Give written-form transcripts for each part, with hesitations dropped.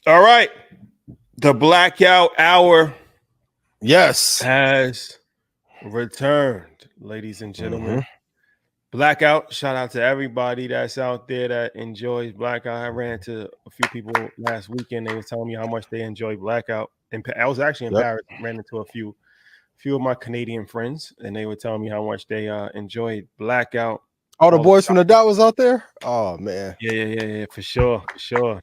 All right. The blackout hour has returned, ladies and gentlemen. Blackout, shout out to everybody that's out there that enjoys Blackout. I ran into a few people last weekend. They were telling me how much they enjoy Blackout. And I was actually in Paris, ran into a few of my Canadian friends, and they were telling me how much they enjoyed Blackout. All the boys from the dot was out there. Oh man, yeah, for sure. So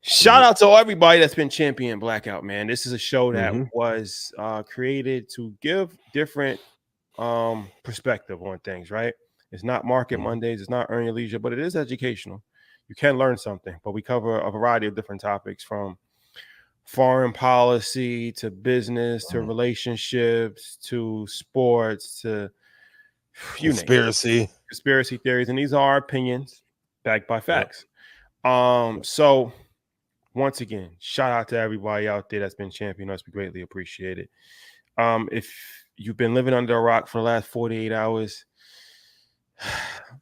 shout out to everybody that's been championing Blackout, man. This is a show that was created to give different perspective on things, right? It's not Market Mondays, it's not Earn Your Leisure, but it is educational. You can learn something, but we cover a variety of different topics, from foreign policy to business to relationships to sports to conspiracy theories, and these are our opinions backed by facts. So once again, shout out to everybody out there that's been championing us. We greatly appreciate it. If you've been living under a rock for the last 48 hours,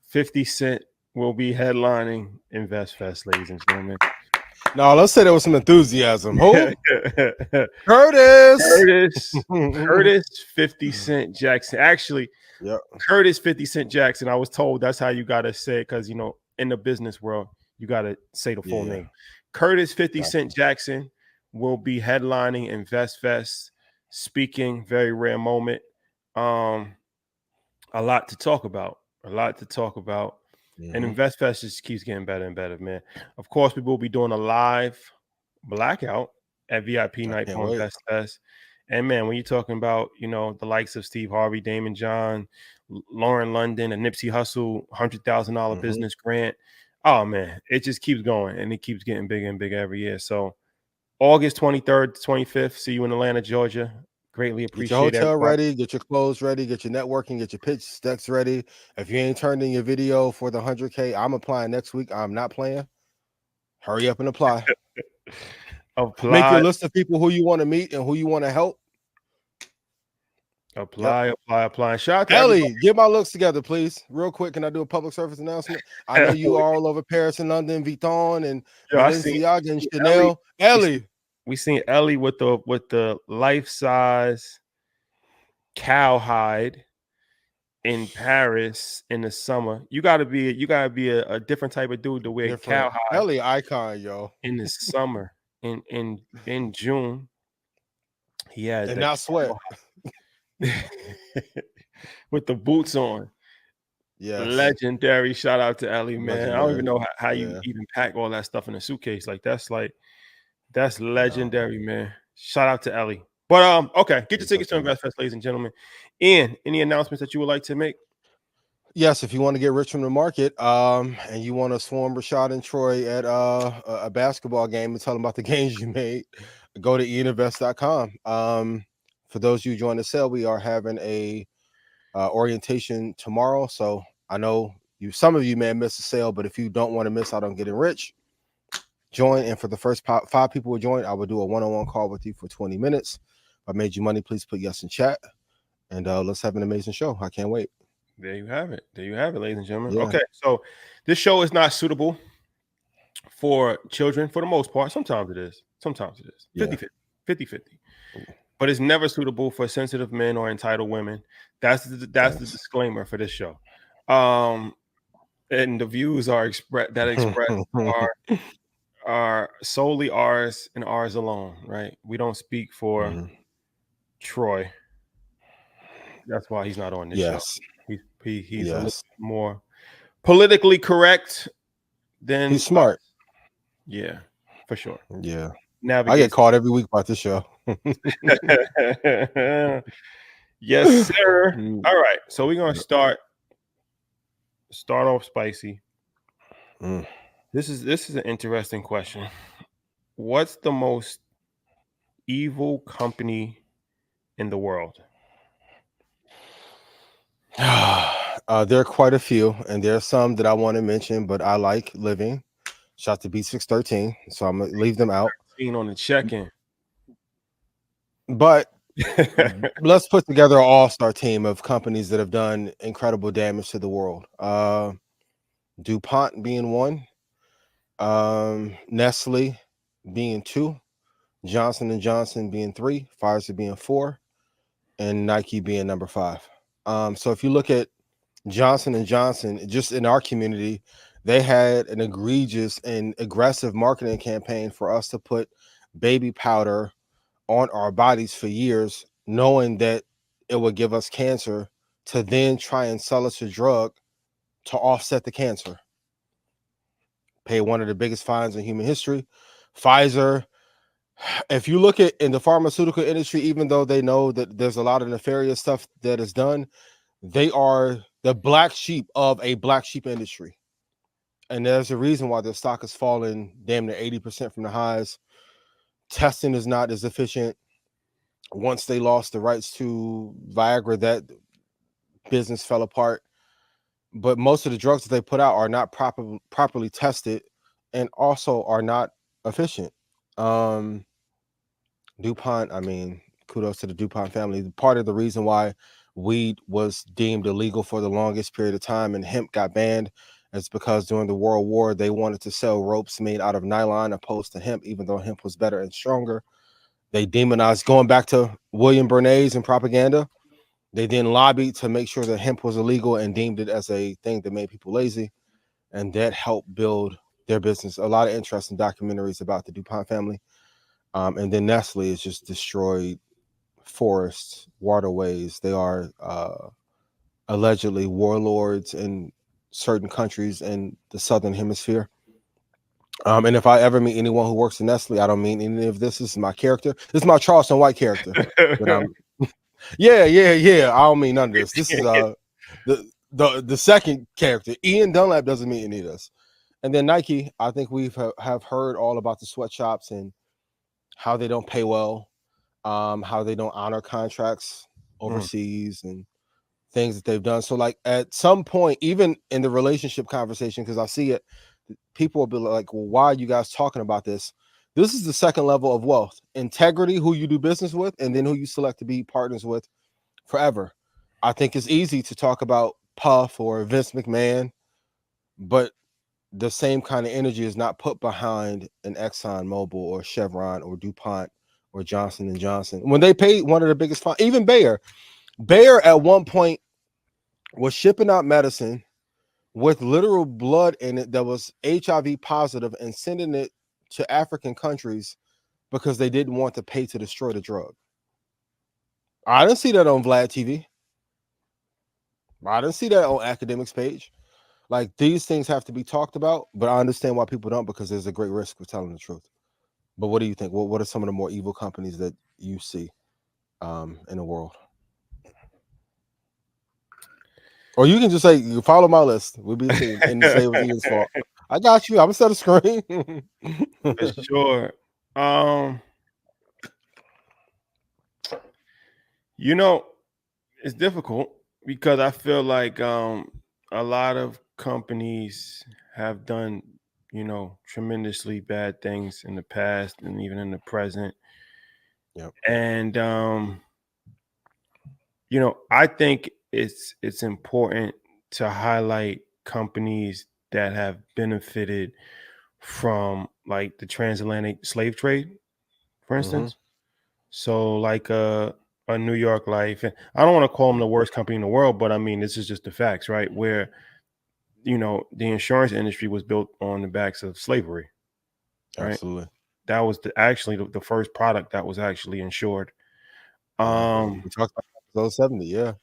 50 Cent will be headlining Invest Fest, ladies and gentlemen. No, let's say there was some enthusiasm. Who? Curtis 50 Cent Jackson. Actually, Curtis 50 Cent Jackson. I was told that's how you gotta say it, because in the business world, you gotta say the full name. Curtis 50 Cent Jackson will be headlining Invest Fest, speaking. Very rare moment. A lot to talk about. And Invest Fest just keeps getting better and better, man. Of course, we will be doing a live blackout at VIP night for Invest Fest. And man, when you're talking about, the likes of Steve Harvey, Damon John, Lauren London, and Nipsey Hussle, $100,000 business grant. Oh man, it just keeps going, and it keeps getting bigger and bigger every year. So August 23rd to 25th, see you in Atlanta, Georgia. Greatly appreciate it. Get your hotel ready, get your clothes ready, get your networking, get your pitch decks ready. If you ain't turned in your video for the 100K, I'm applying next week. I'm not playing. Hurry up and apply. Make your list of people who you want to meet and who you want to help. Apply. Shout out to Ellie, everybody. get my looks together, please. Real quick, can I do a public service announcement? I know you are all over Paris and London, Vuitton and Balenciaga and Chanel. Ellie. We seen Ellie with the life-size cowhide in Paris in the summer. You gotta be a different type of dude to wear cowhide. Ellie icon, yo. In the summer, in June, he had and not sweat with the boots on. Yeah, legendary. Shout out to Ellie, man. Legendary. I don't even know how you even pack all that stuff in a suitcase. That's legendary, man. Shout out to Ellie. But okay, get your tickets to Invest Fest, ladies and gentlemen. Ian, any announcements that you would like to make? Yes, if you want to get rich from the market, and you want to swarm Rashad and Troy at a basketball game and tell them about the gains you made, go to eaninvest.com. For those of you joining the sale, we are having a orientation tomorrow. So I know some of you may have missed the sale, but if you don't want to miss out on getting rich, join. And for the first 5 people who join, I will do a one-on-one call with you for 20 minutes. If I made you money, please put yes in chat, and let's have an amazing show. I can't wait. There you have it, ladies and gentlemen. Yeah. Okay, so this show is not suitable for children for the most part. Sometimes it is. 50-50. But it's never suitable for sensitive men or entitled women. That's the disclaimer for this show. And the views expressed are solely ours and ours alone, right? We don't speak for Troy. That's why he's not on this show. He's a little more politically correct than he's smart. Yeah, for sure. Yeah. I get caught every week by this show. Yes, sir. All right. So we're gonna start off spicy. This is an interesting question. What's the most evil company in the world? There are quite a few, and there are some that I want to mention, but I like living. Shout out to B613, so I'm gonna leave them out. On the check-in. But let's put together an all-star team of companies that have done incredible damage to the world. DuPont being one. Nestle being 2, Johnson & Johnson being 3, Pfizer being 4, and Nike being number 5. So if you look at Johnson & Johnson, just in our community, they had an egregious and aggressive marketing campaign for us to put baby powder on our bodies for years, knowing that it would give us cancer, to then try and sell us a drug to offset the cancer. Pay one of the biggest fines in human history. Pfizer, if you look at in the pharmaceutical industry, even though they know that there's a lot of nefarious stuff that is done, they are the black sheep of a black sheep industry. And there's a reason why their stock has fallen damn near 80% from the highs. Testing is not as efficient. Once they lost the rights to Viagra, that business fell apart. But most of the drugs that they put out are not properly tested, and also are not efficient. DuPont, I mean, kudos to the DuPont family. Part of the reason why weed was deemed illegal for the longest period of time and hemp got banned is because during the World War, they wanted to sell ropes made out of nylon opposed to hemp, even though hemp was better and stronger. They demonized, going back to William Bernays and propaganda, they then lobbied to make sure that hemp was illegal and deemed it as a thing that made people lazy. And that helped build their business. A lot of interesting documentaries about the DuPont family. And then Nestle has just destroyed forests, waterways. They are allegedly warlords in certain countries in the Southern Hemisphere. And if I ever meet anyone who works in Nestle, I don't mean any of this. This is my character. This is my Charleston White character. Yeah. I don't mean none of this. This is the second character. Ian Dunlap doesn't mean any of this. And then Nike, I think we've have heard all about the sweatshops and how they don't pay well, how they don't honor contracts overseas and things that they've done. So like at some point, even in the relationship conversation, because I see it, people will be like, well, why are you guys talking about this? This is the second level of wealth: integrity, who you do business with, and then who you select to be partners with forever. I think it's easy to talk about Puff or Vince McMahon, but the same kind of energy is not put behind an Exxon Mobil or Chevron or DuPont or Johnson & Johnson. When they paid one of the biggest fines, even Bayer at one point was shipping out medicine with literal blood in it that was HIV positive and sending it to African countries because they didn't want to pay to destroy the drug. I didn't see that on Vlad TV. I didn't see that on Academics page. Like, these things have to be talked about, but I understand why people don't, because there's a great risk of telling the truth. But what do you think? What are some of the more evil companies that you see in the world? Or you can just say, you follow my list. We'll be a team and say it was Ian's fault. I got you. I'm gonna set a screen. For sure. You know, it's difficult because I feel like a lot of companies have done, tremendously bad things in the past and even in the present. Yep. And I think it's important to highlight companies that have benefited from like the transatlantic slave trade, for instance. So like a New York Life, and I don't want to call them the worst company in the world, but I mean, this is just the facts, right? Where, the insurance industry was built on the backs of slavery, right? Absolutely. That was actually the first product that was actually insured. We talked about episode 70, yeah.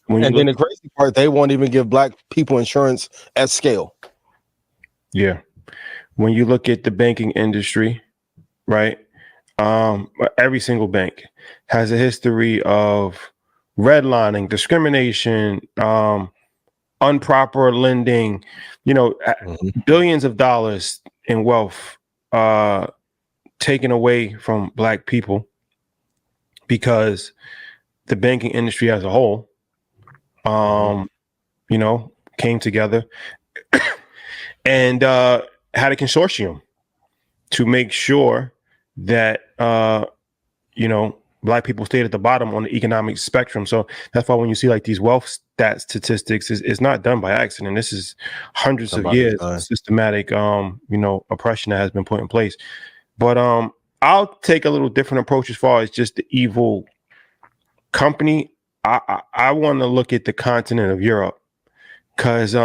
And then the crazy part, they won't even give black people insurance at scale. Yeah. When you look at the banking industry, right? Every single bank has a history of redlining, discrimination, improper lending, billions of dollars in wealth taken away from black people because the banking industry as a whole, came together and had a consortium to make sure that, Black people stayed at the bottom on the economic spectrum. So that's why when you see like these wealth statistics, it's not done by accident. This is hundreds of years of systematic, oppression that has been put in place. But I'll take a little different approach as far as just the evil company. I want to look at the continent of Europe because,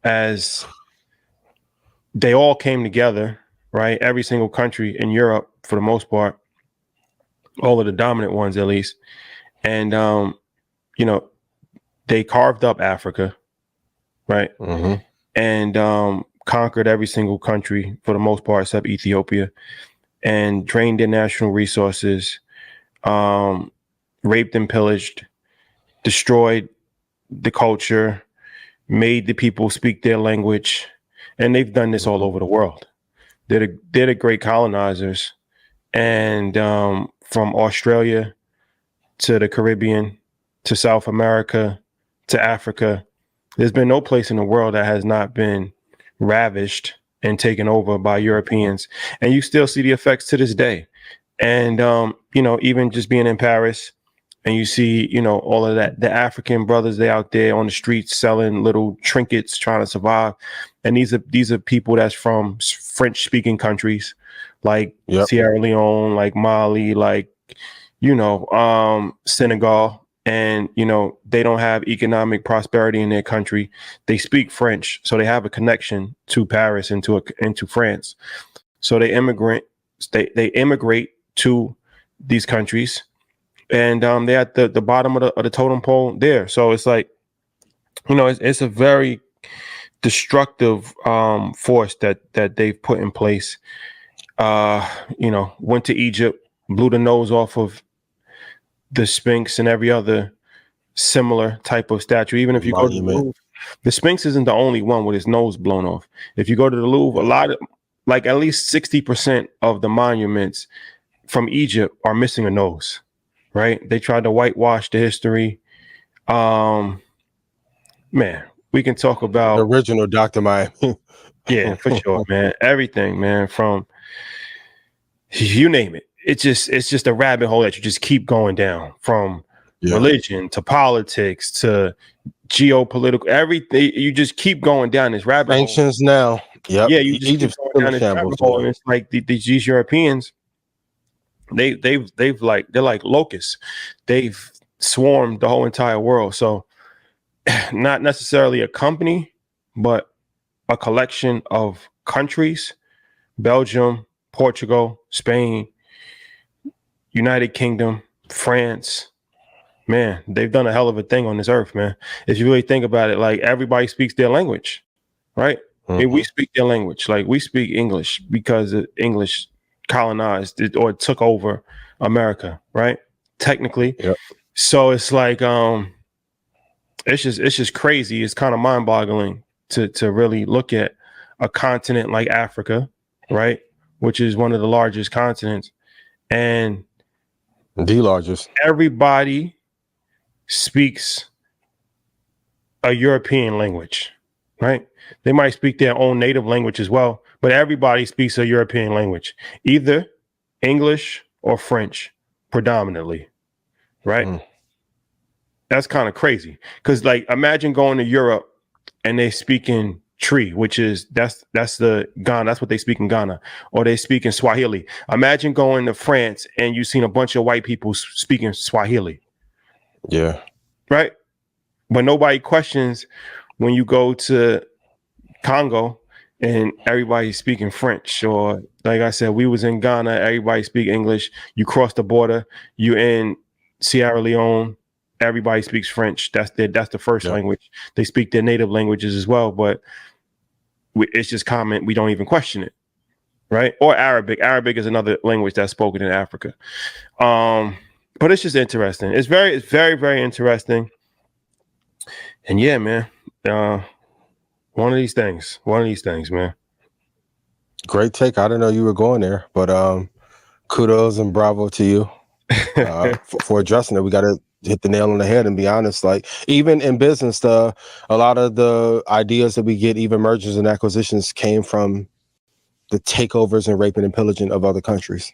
as they all came together, right? Every single country in Europe, for the most part, all of the dominant ones at least. And, they carved up Africa, right? Mm-hmm. And conquered every single country for the most part, except Ethiopia, and drained their national resources, raped and pillaged, destroyed the culture, made the people speak their language. And they've done this all over the world. They're the great colonizers. And from Australia to the Caribbean to South America to Africa, there's been no place in the world that has not been ravished and taken over by Europeans. And you still see the effects to this day. And, even just being in Paris and you see, all of that, the African brothers, they out there on the streets selling little trinkets, trying to survive. And these are people that's from French speaking countries like Sierra Leone, like Mali, like, Senegal. And, they don't have economic prosperity in their country. They speak French, so they have a connection to Paris and into France. So they immigrate to these countries, and they're at the bottom of the totem pole there. So it's like, it's a very destructive force that they've put in place. Went to Egypt, blew the nose off of the Sphinx and every other similar type of statue. Even if you go to the Louvre, the Sphinx isn't the only one with his nose blown off. If you go to the Louvre, a lot of, like at least 60% of the monuments from Egypt are missing a nose, right? They tried to whitewash the history. Man, we can talk about the original Dr. Miami. Yeah, for sure, man. Everything, man, from you name it. It's just a rabbit hole that you just keep going down, from religion to politics to geopolitical, everything. You just keep going down this rabbit hole. Sanctions now. Yep. Yeah, you just keep going down this rabbit hole. And it's like these Europeans, they're like locusts. They've swarmed the whole entire world. So not necessarily a company, but a collection of countries: Belgium, Portugal, Spain, United Kingdom, France. Man, they've done a hell of a thing on this earth, man. If you really think about it, like everybody speaks their language, right? Mm-hmm. I mean, we speak their language. Like we speak English because English colonized it or took over America, right? Technically. Yep. So it's like it's just crazy. It's kind of mind-boggling to really look at a continent like Africa, right? Which is one of the largest continents, and the largest. Everybody speaks a European language, right? They might speak their own native language as well, but everybody speaks a European language, either English or French predominantly, right? Mm. That's kind of crazy because, like, imagine going to Europe and they speak in Tree, which is that's the Ghana. That's what they speak in Ghana, or they speak in Swahili. Imagine going to France and you've seen a bunch of white people speaking Swahili. Yeah. Right. But nobody questions when you go to Congo and everybody's speaking French, or like I said, we was in Ghana, everybody speak English. You cross the border, you in Sierra Leone, everybody speaks French. That's the first language. They speak their native languages as well, but it's just common. We don't even question it, right? Or Arabic. Arabic is another language that's spoken in Africa. But it's just interesting. It's very, very interesting. And yeah, man, one of these things, man. Great take. I didn't know you were going there, but kudos and bravo to you for addressing it. We got to hit the nail on the head and be honest. Like, even in business, a lot of the ideas that we get, even mergers and acquisitions, came from the takeovers and raping and pillaging of other countries.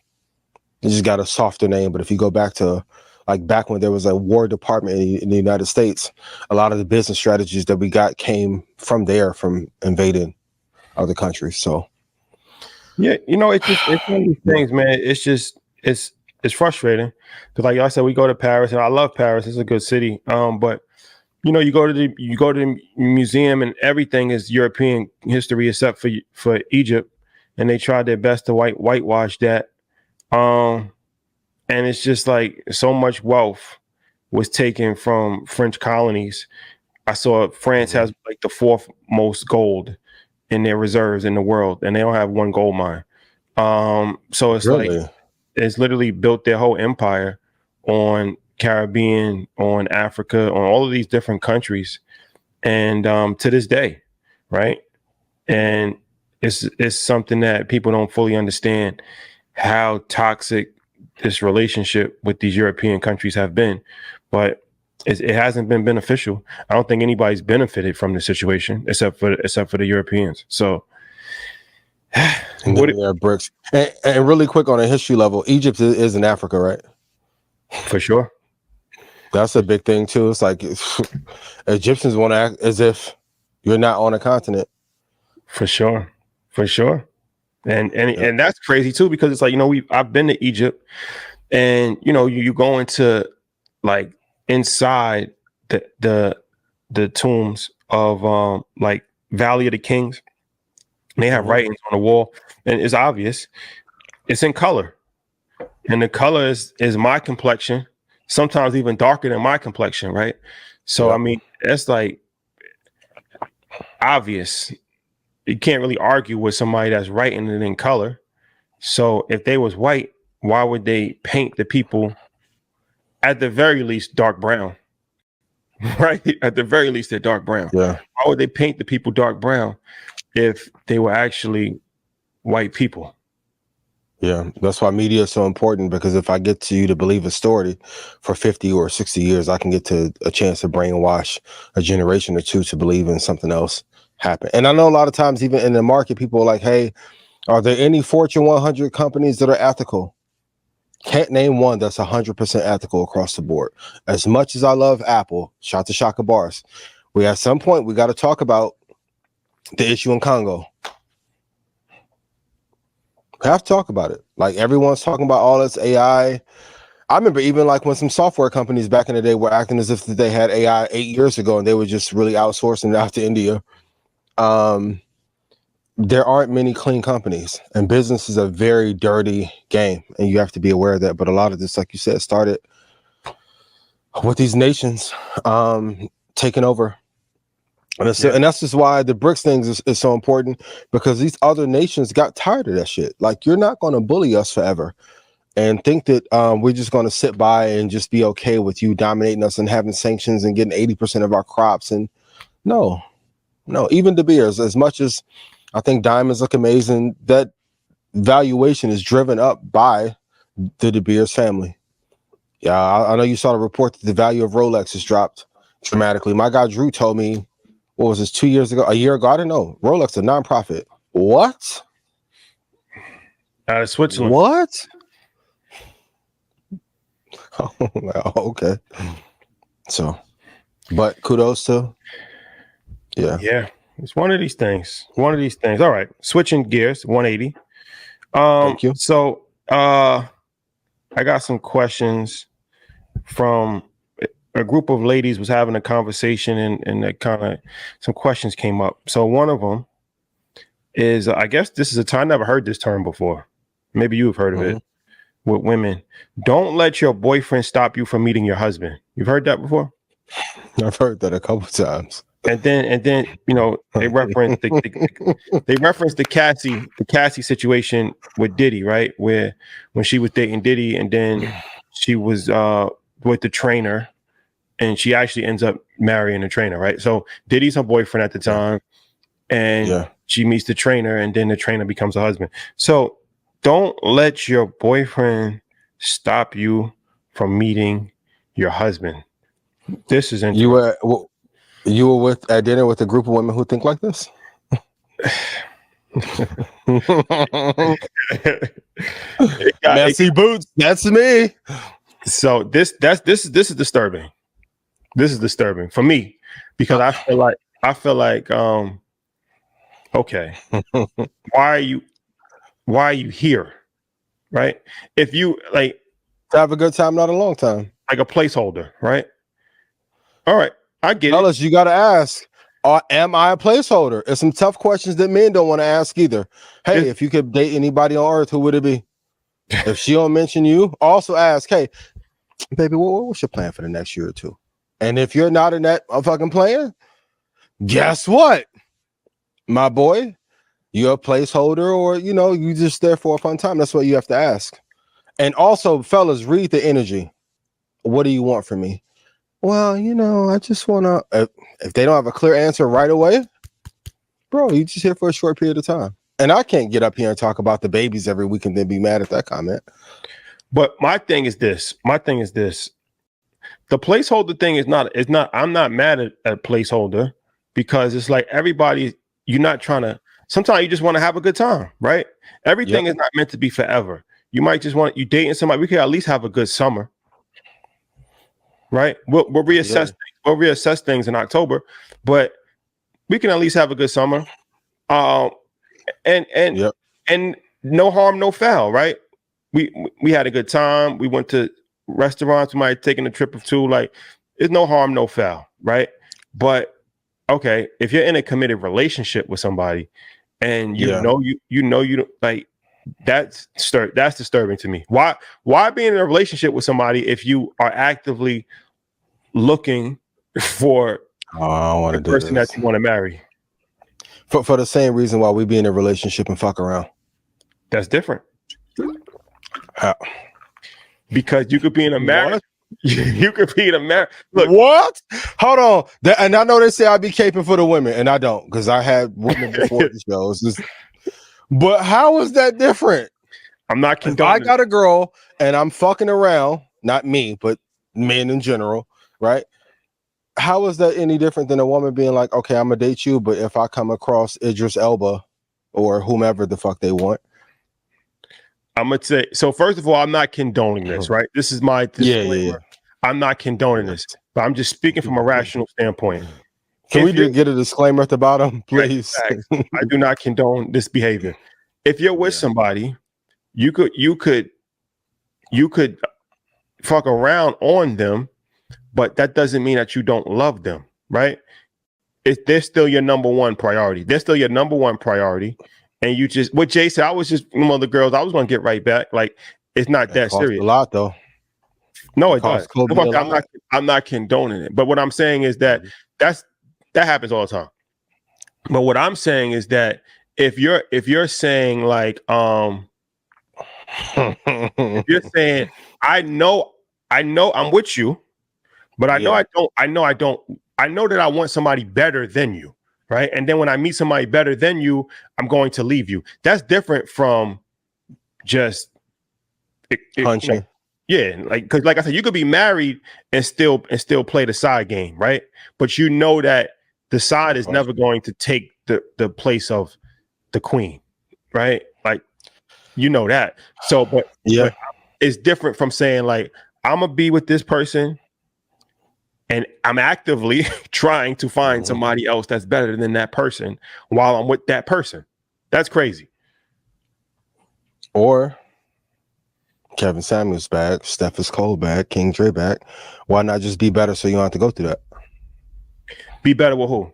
It just got a softer name. But if you go back to like back when there was a War Department in the United States, a lot of the business strategies that we got came from there, from invading other countries. So yeah, you know, it's one of these things, man. It's just it's frustrating because, like I said, we go to Paris, and I love Paris. It's a good city. But you know, you go to the museum, and everything is European history except for Egypt, and they tried their best to whitewash that. And it's just like so much wealth was taken from French colonies. I saw France has like the fourth most gold in their reserves in the world, and they don't have one gold mine. So it's really, like it's literally built their whole empire on Caribbean, on Africa, on all of these different countries, and to this day, right? And it's something that people don't fully understand how toxic this relationship with these European countries have been, but it hasn't been beneficial. I don't think anybody's benefited from the situation except for the Europeans. So, and they're bricks. And really quick on a history level, Egypt is in Africa, right? For sure. That's a big thing too. It's like Egyptians want to act as if you're not on a continent. For sure. And that's crazy too, because it's like, you know, I've been to Egypt, and you know, you go into like inside the tombs of like Valley of the Kings, and they have writings on the wall, and it's obvious it's in color, and the color is my complexion, sometimes even darker than my complexion, right? So I mean, it's like obvious. You can't really argue with somebody that's writing it in color. So if they was white, why would they paint the people at the very least dark brown? Right? At the very least, they're dark brown. Yeah. Why would they paint the people dark brown if they were actually white people? Yeah, that's why media is so important, because if I get to you to believe a story for 50 or 60 years, I can get to a chance to brainwash a generation or two to believe in something else happen. And I know a lot of times, even in the market, people are like, hey, are there any Fortune 100 companies that are ethical? Can't name one that's 100% ethical across the board. As much as I love Apple, shout to Shaka Bars, at some point we got to talk about the issue in Congo. We have to talk about it. Like, everyone's talking about all this AI. I remember even like when some software companies back in the day were acting as if they had AI 8 years ago, and they were just really outsourcing it out to India. There aren't many clean companies, and business is a very dirty game, and you have to be aware of that. But a lot of this, like you said, started with these nations taking over. And that's just why the BRICS thing is so important, because these other nations got tired of that shit. Like, you're not going to bully us forever and think that we're just going to sit by and just be okay with you dominating us and having sanctions and getting 80% of our crops. And no, even De Beers, as much as I think diamonds look amazing, that valuation is driven up by the De Beers family. Yeah, I know you saw the report that the value of Rolex has dropped dramatically. My guy Drew told me, what was this, 2 years ago, a year ago? I didn't know. Rolex, a nonprofit. What? Out of Switzerland. What? Oh, okay. So, but kudos to, yeah. It's one of these things. All right, switching gears, 180. Thank you. So, I got some questions from a group of ladies was having a conversation, and that kind of some questions came up. So one of them is, I guess this is a term, I never heard this term before. Maybe you've heard of it with women. Don't let your boyfriend stop you from meeting your husband. You've heard that before? I've heard that a couple times. And then you know, they reference the Cassie situation with Diddy, right? Where when she was dating Diddy, and then she was with the trainer, and she actually ends up marrying the trainer, right? So Diddy's her boyfriend at the time, and she meets the trainer, and then the trainer becomes her husband. So don't let your boyfriend stop you from meeting your husband. This is interesting. You were at dinner with a group of women who think like this? Messy boots. That's me. So this is disturbing. This is disturbing for me because I feel like okay, why are you here? Right? If you like to have a good time, not a long time. Like a placeholder, right? All right, I get Fellas, you got to ask, am I a placeholder? It's some tough questions that men don't want to ask either. Hey, if you could date anybody on earth, who would it be? If she don't mention you, also ask, hey, baby, what's your plan for the next year or two? And if you're not in that fucking plan, guess what? My boy, you're a placeholder, or, you know, you just there for a fun time. That's what you have to ask. And also, fellas, read the energy. What do you want from me? Well, you know, I just want to, if they don't have a clear answer right away, bro, you just here for a short period of time. And I can't get up here and talk about the babies every week and then be mad at that comment. But my thing is this. The placeholder thing is not, I'm not mad at placeholder because it's like everybody, you're not trying to, sometimes you just want to have a good time, right? Everything is not meant to be forever. You might just you dating somebody, we could at least have a good summer. Right, we'll reassess things. We'll reassess things in October, but we can at least have a good summer. And no harm, no foul. Right, we had a good time. We went to restaurants. We might have taken a trip or two. Like, there's no harm, no foul. Right, but okay, if you're in a committed relationship with somebody, and you know you don't like. That's disturbing to me. Why be in a relationship with somebody if you are actively looking for the person that you want to marry? For the same reason why we be in a relationship and fuck around. That's different. Because you could be in a marriage. You could be in a marriage. Look, what? Hold on. And I know they say I be caping for the women, and I don't, because I had women before the show. It's just, but how is that different? I'm not condoning. I got a girl and I'm fucking around, not me, but men in general, right? How is that any different than a woman being like, okay, I'm gonna date you, but if I come across Idris Elba or whomever the fuck they want, I'm gonna say, so first of all, I'm not condoning this, right? This is my disclaimer. Yeah. I'm not condoning this, but I'm just speaking from a rational standpoint. Can we get a disclaimer at the bottom, please? I do not condone this behavior. If you're with somebody, you could fuck around on them, but that doesn't mean that you don't love them, right? They're still your number one priority. They're still your number one priority. And you just, what Jay said, I was just one of the girls, I was going to get right back. Like, it's not that serious. A lot though. No, it does. I'm not condoning it. But what I'm saying is that that happens all the time. But what I'm saying is that if you're saying like, if you're saying, I know I'm with you, but I know I know that I want somebody better than you, right? And then when I meet somebody better than you, I'm going to leave you. That's different from just punching. Like, because like I said, you could be married and still play the side game, right? But you know that the side is never going to take the place of the queen, right? Like, you know that. So, but it's different from saying like, I'm gonna be with this person and I'm actively trying to find somebody else that's better than that person while I'm with that person. That's crazy. Or Kevin Samuels back, Steph's Cole back, King Dre back. Why not just be better so you don't have to go through that? Be better with who?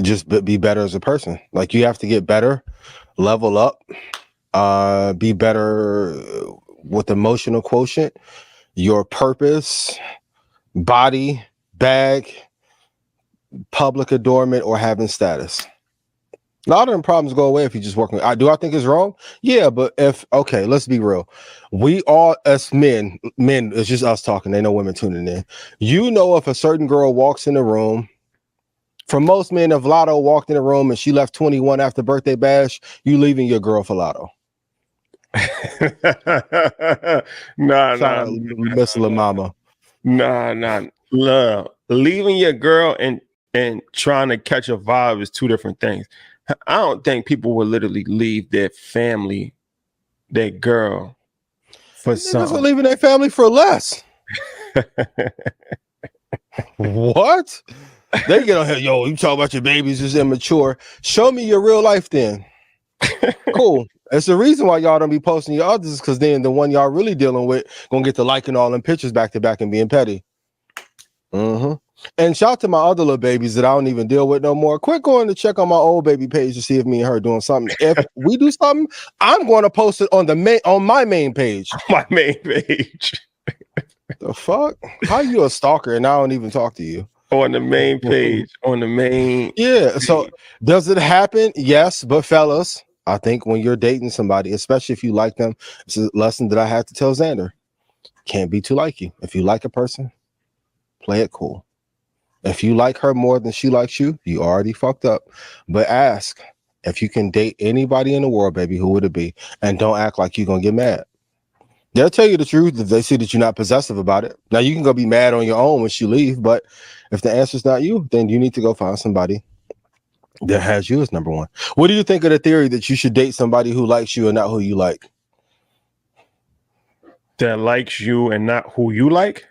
Just be better as a person. Like, you have to get better, level up, be better with emotional quotient, your purpose, body, bag, public adornment, or having status. A lot of them problems go away if you just work. Do I think it's wrong? Yeah, but okay, let's be real. We all, as men, it's just us talking. They know women tuning in. You know, if a certain girl walks in the room, for most men, if Lotto walked in the room and she left 21 after birthday bash, you leaving your girl for Lotto. Nah, Miss La Mama. Nah. Leaving your girl and trying to catch a vibe is two different things. I don't think people would literally leave their family their girl for Niggas something. are leaving their family for less. What? They get on here, yo, you talk about your babies is immature. Show me your real life then. Cool. It's the reason why y'all don't be posting your others, because then the one y'all really dealing with gonna get to liking all them pictures back to back and being petty. And shout out to my other little babies that I don't even deal with no more. Quit going to check on my old baby page to see if me and her doing something. If we do something, I'm going to post it on my main page. My main page. The fuck? How you a stalker and I don't even talk to you? On the main page. On the main. Yeah. So does it happen? Yes, but fellas, I think when you're dating somebody, especially if you like them, it's a lesson that I had to tell Xander. Can't be too like you. If you like a person, play it cool. If you like her more than she likes you, you already fucked up. But ask if you can date anybody in the world, baby, who would it be? And don't act like you're gonna get mad. They'll tell you the truth if they see that you're not possessive about it. Now you can go be mad on your own when she leave, but if the answer's not you, then you need to go find somebody that has you as number one. What do you think of the theory that you should date somebody who likes you and not who you like? That likes you and not who you like?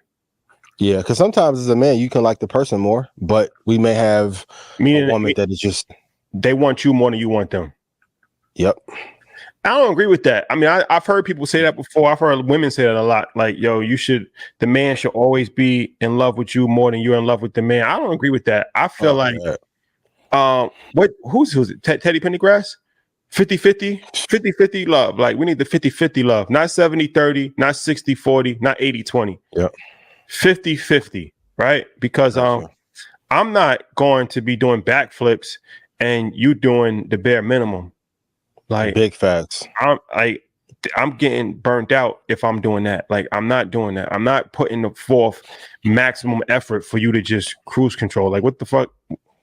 Yeah, because sometimes as a man, you can like the person more, but we may have a woman that is just... They want you more than you want them. Yep. I don't agree with that. I mean, I've heard people say that before. I've heard women say that a lot. Like, yo, the man should always be in love with you more than you're in love with the man. I don't agree with that. I feel who's it? Teddy Pendergrass? 50-50? 50-50 love. Like, we need the 50-50 love. Not 70-30, not 60-40, not 80-20. Yeah. 50-50, right? Because I'm not going to be doing backflips and you doing the bare minimum. Like, big facts. I'm getting burnt out if I'm doing that. Like, I'm not doing that. I'm not putting the forth maximum effort for you to just cruise control. Like, what the fuck?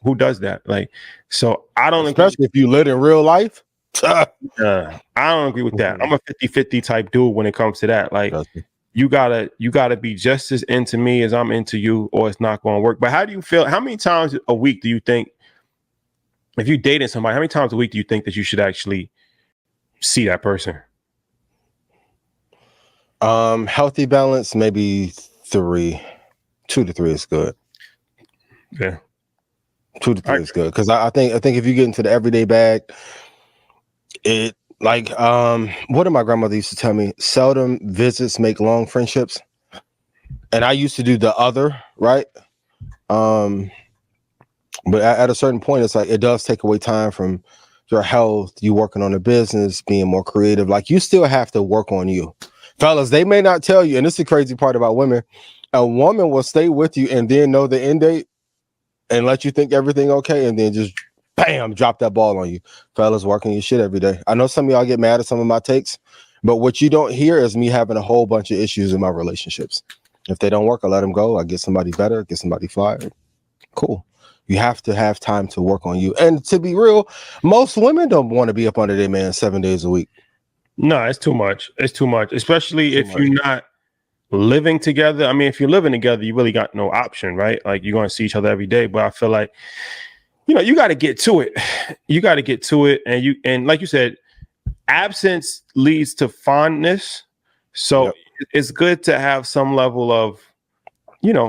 Who does that? Like, so I don't especially if you live in real life. I don't agree with that. I'm a 50-50 type dude when it comes to that. Like, you gotta be just as into me as I'm into you, or it's not going to work. But how do you feel? How many times a week do you think, if you're dating somebody, how many times a week do you think that you should actually see that person? Healthy balance, maybe 3. 2 to 3 is good. Yeah. 2 to 3 is good. Because I think if you get into the everyday bag, it like what did my grandmother used to tell me? Seldom visits make long friendships. And I used to do the other, right? But at a certain point, it's like it does take away time from your health, you working on a business, being more creative. Like, you still have to work on you. Fellas, they may not tell you, and this is the crazy part about women. A woman will stay with you and then know the end date and let you think everything okay, and then just bam, drop that ball on you. Fellas, working your shit every day. I know some of y'all get mad at some of my takes, but what you don't hear is me having a whole bunch of issues in my relationships. If they don't work, I let them go. I get somebody better, get somebody fired. Cool. You have to have time to work on you. And to be real, most women don't want to be up under their man 7 days a week. No, it's too much. It's too much, especially if you're not living together. I mean, if you're living together, you really got no option, right? Like, you're going to see each other every day. But I feel like, you got to get to it. You got to get to it. And like you said, absence leads to fondness. So it's good to have some level of,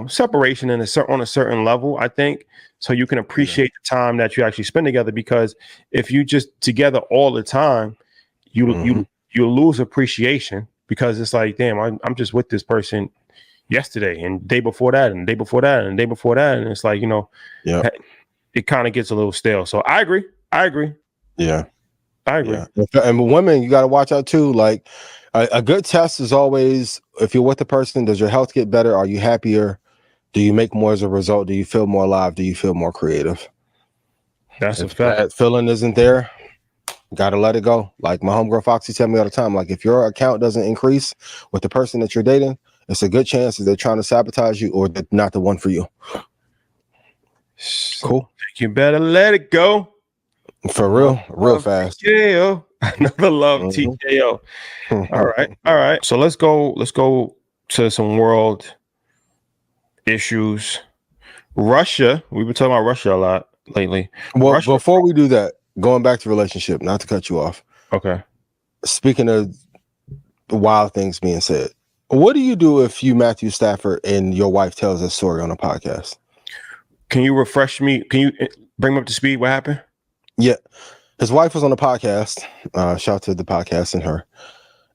separation on a certain level, I think, so you can appreciate the time that you actually spend together. Because if you just together all the time, you lose appreciation, because it's like, damn, I'm just with this person yesterday and day before that and day before that and day before that, and it's like, it kind of gets a little stale. So I agree. Yeah, I agree. And women, you got to watch out too. Like, a good test is always, if you're with the person, does your health get better? Are you happier? Do you make more as a result? Do you feel more alive? Do you feel more creative? That's a fact. That feeling isn't there, gotta let it go. Like my homegirl Foxy tell me all the time, like, if your account doesn't increase with the person that you're dating, it's a good chance that they're trying to sabotage you or they're not the one for you. Cool. You better let it go. For real fast. TKO. Another love TKO. All right. So let's go to some world issues. Russia. We've been talking about Russia a lot lately. Well, Russia. Before we do that, going back to relationship, not to cut you off. Okay. Speaking of wild things being said. What do you do if you Matthew Stafford and your wife tells a story on a podcast? Can you refresh me? Can you bring me up to speed? What happened? Yeah. His wife was on a podcast. Shout out to the podcast and her.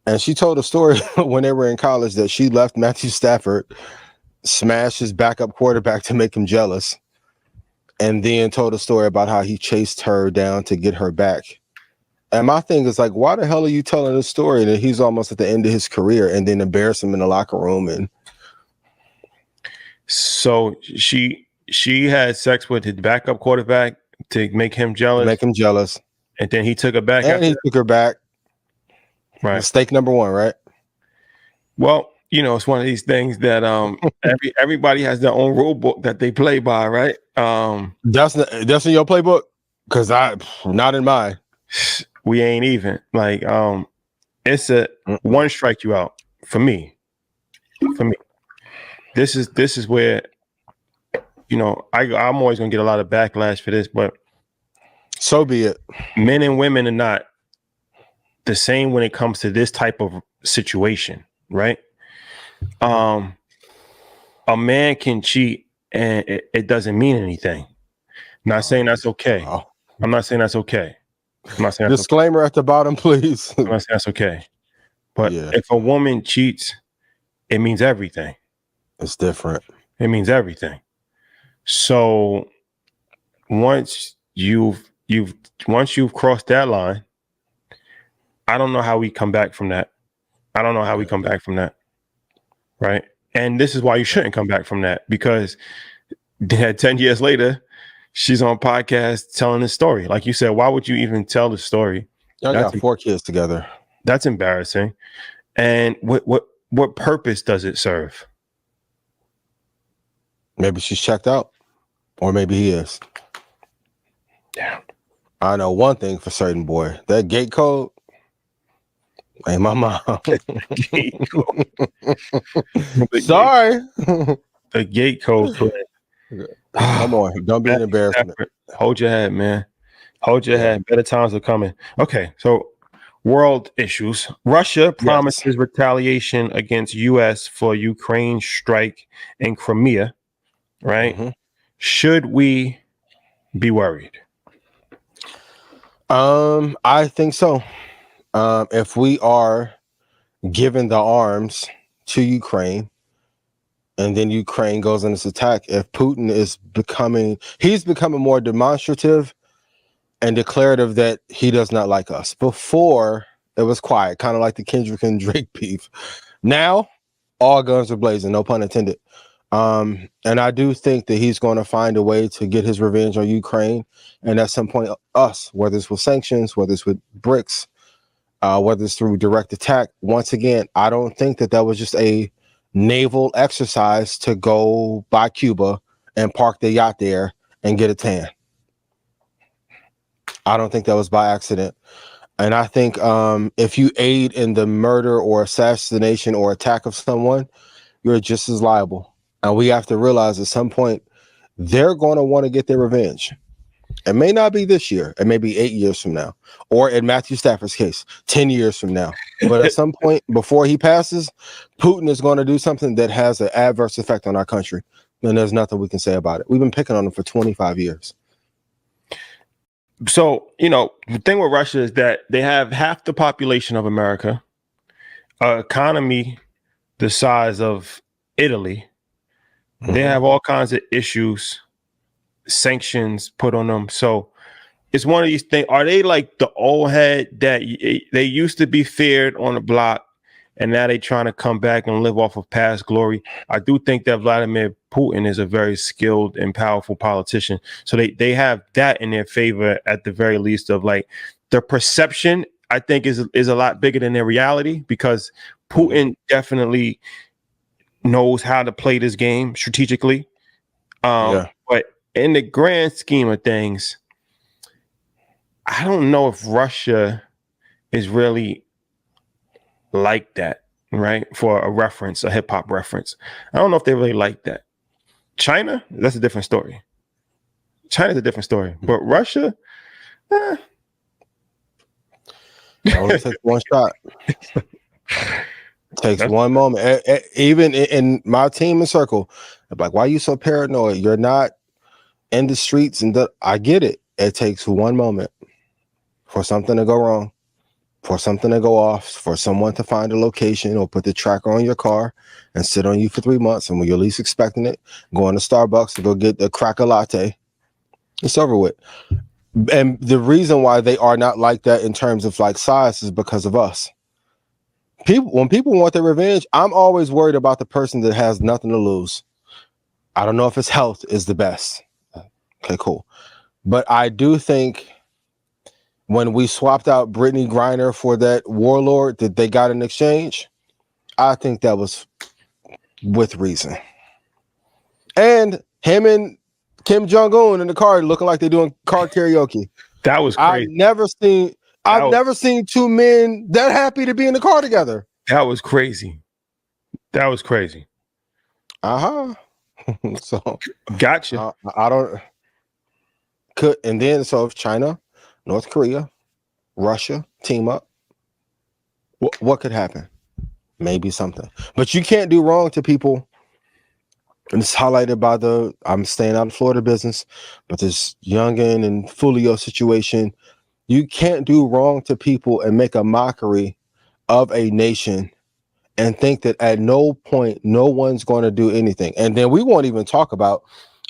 And she told a story when they were in college that she left Matthew Stafford, smashed his backup quarterback to make him jealous, and then told a story about how he chased her down to get her back. And my thing is like, why the hell are you telling this story that he's almost at the end of his career and then embarrass him in the locker room? And so she had sex with his backup quarterback to make him jealous. And then he took her back. And he took her back. Right. Mistake number one, right? Well, you know, it's one of these things that everybody has their own rule book that they play by, right? That's in your playbook? Because not in mine. We ain't even. Like, it's a one strike you out for me. This is where, you know, I'm always gonna get a lot of backlash for this, but so be it. Men and women are not the same when it comes to this type of situation, right? A man can cheat and it doesn't mean anything. Not saying that's okay. Wow. I'm not saying that's okay. I'm not saying disclaimer at the bottom, please. I'm not saying that's okay. But if a woman cheats, it means everything. It's different. It means everything. So once you've crossed that line, I don't know how we come back from that. Right? And this is why you shouldn't come back from that, because 10 years later, she's on podcast telling this story. Like you said, why would you even tell the story? Y'all got 4 kids together. That's embarrassing. And what purpose does it serve? Maybe she's checked out, or maybe he is. Yeah. I know one thing for certain, boy. That gate code ain't my mom. Sorry. The gate code. Come on. Don't be an embarrassment. Hold your head, man. Hold your head. Better times are coming. Okay, so world issues. Russia promises retaliation against U.S. for Ukraine strike in Crimea, right? Mm-hmm. Should we be worried? I think so. If we are giving the arms to Ukraine and then Ukraine goes on this attack, if Putin is becoming more demonstrative and declarative that he does not like us. Before, it was quiet, kind of like the Kendrick and Drake beef. Now, all guns are blazing, no pun intended. And I do think that he's going to find a way to get his revenge on Ukraine. And at some point, us, whether it's with sanctions, whether it's with BRICS, whether it's through direct attack. Once again, I don't think that was just a naval exercise to go by Cuba and park the yacht there and get a tan. I don't think that was by accident. And I think if you aid in the murder or assassination or attack of someone, you're just as liable. And we have to realize at some point, they're going to want to get their revenge. It may not be this year. It may be 8 years from now. Or in Matthew Stafford's case, 10 years from now. But at some point before he passes, Putin is going to do something that has an adverse effect on our country. And there's nothing we can say about it. We've been picking on him for 25 years. So, you know, the thing with Russia is that they have half the population of America, an economy the size of Italy. Mm-hmm. They have all kinds of issues, sanctions put on them. So it's one of these things. Are they like the old head that they used to be feared on the block and now they trying to come back and live off of past glory? I do think that Vladimir Putin is a very skilled and powerful politician. So they have that in their favor at the very least, of like the perception, I think is a lot bigger than their reality, because Putin definitely knows how to play this game strategically. But in the grand scheme of things, I don't know if Russia is really like that, right? For a reference, a hip hop reference. I don't know if they really like that. China, that's a different story. China's a different story. But Russia, only take one shot. Takes one moment. Even in my team and circle, I'm like, why are you so paranoid? You're not in the streets, and I get it. It takes one moment for something to go wrong, for something to go off, for someone to find a location or put the tracker on your car and sit on you for 3 months. And when you're least expecting it, go into Starbucks and go get the cracker latte. It's over with. And the reason why they are not like that in terms of like size is because of us. When people want their revenge, I'm always worried about the person that has nothing to lose. I don't know if his health is the best. Okay, cool. But I do think when we swapped out Brittany Griner for that warlord that they got in exchange, I think that was with reason. And him and Kim Jong-un in the car looking like they're doing car karaoke. That was crazy. I've never seen two men that happy to be in the car together. That was crazy. That was crazy. So gotcha. I don't could, and then so if China, North Korea, Russia team up, what could happen? Maybe something. But you can't do wrong to people. And it's highlighted by I'm staying out of Florida business, but this Youngin and Fulio situation. You can't do wrong to people and make a mockery of a nation and think that at no point no one's going to do anything. And then we won't even talk about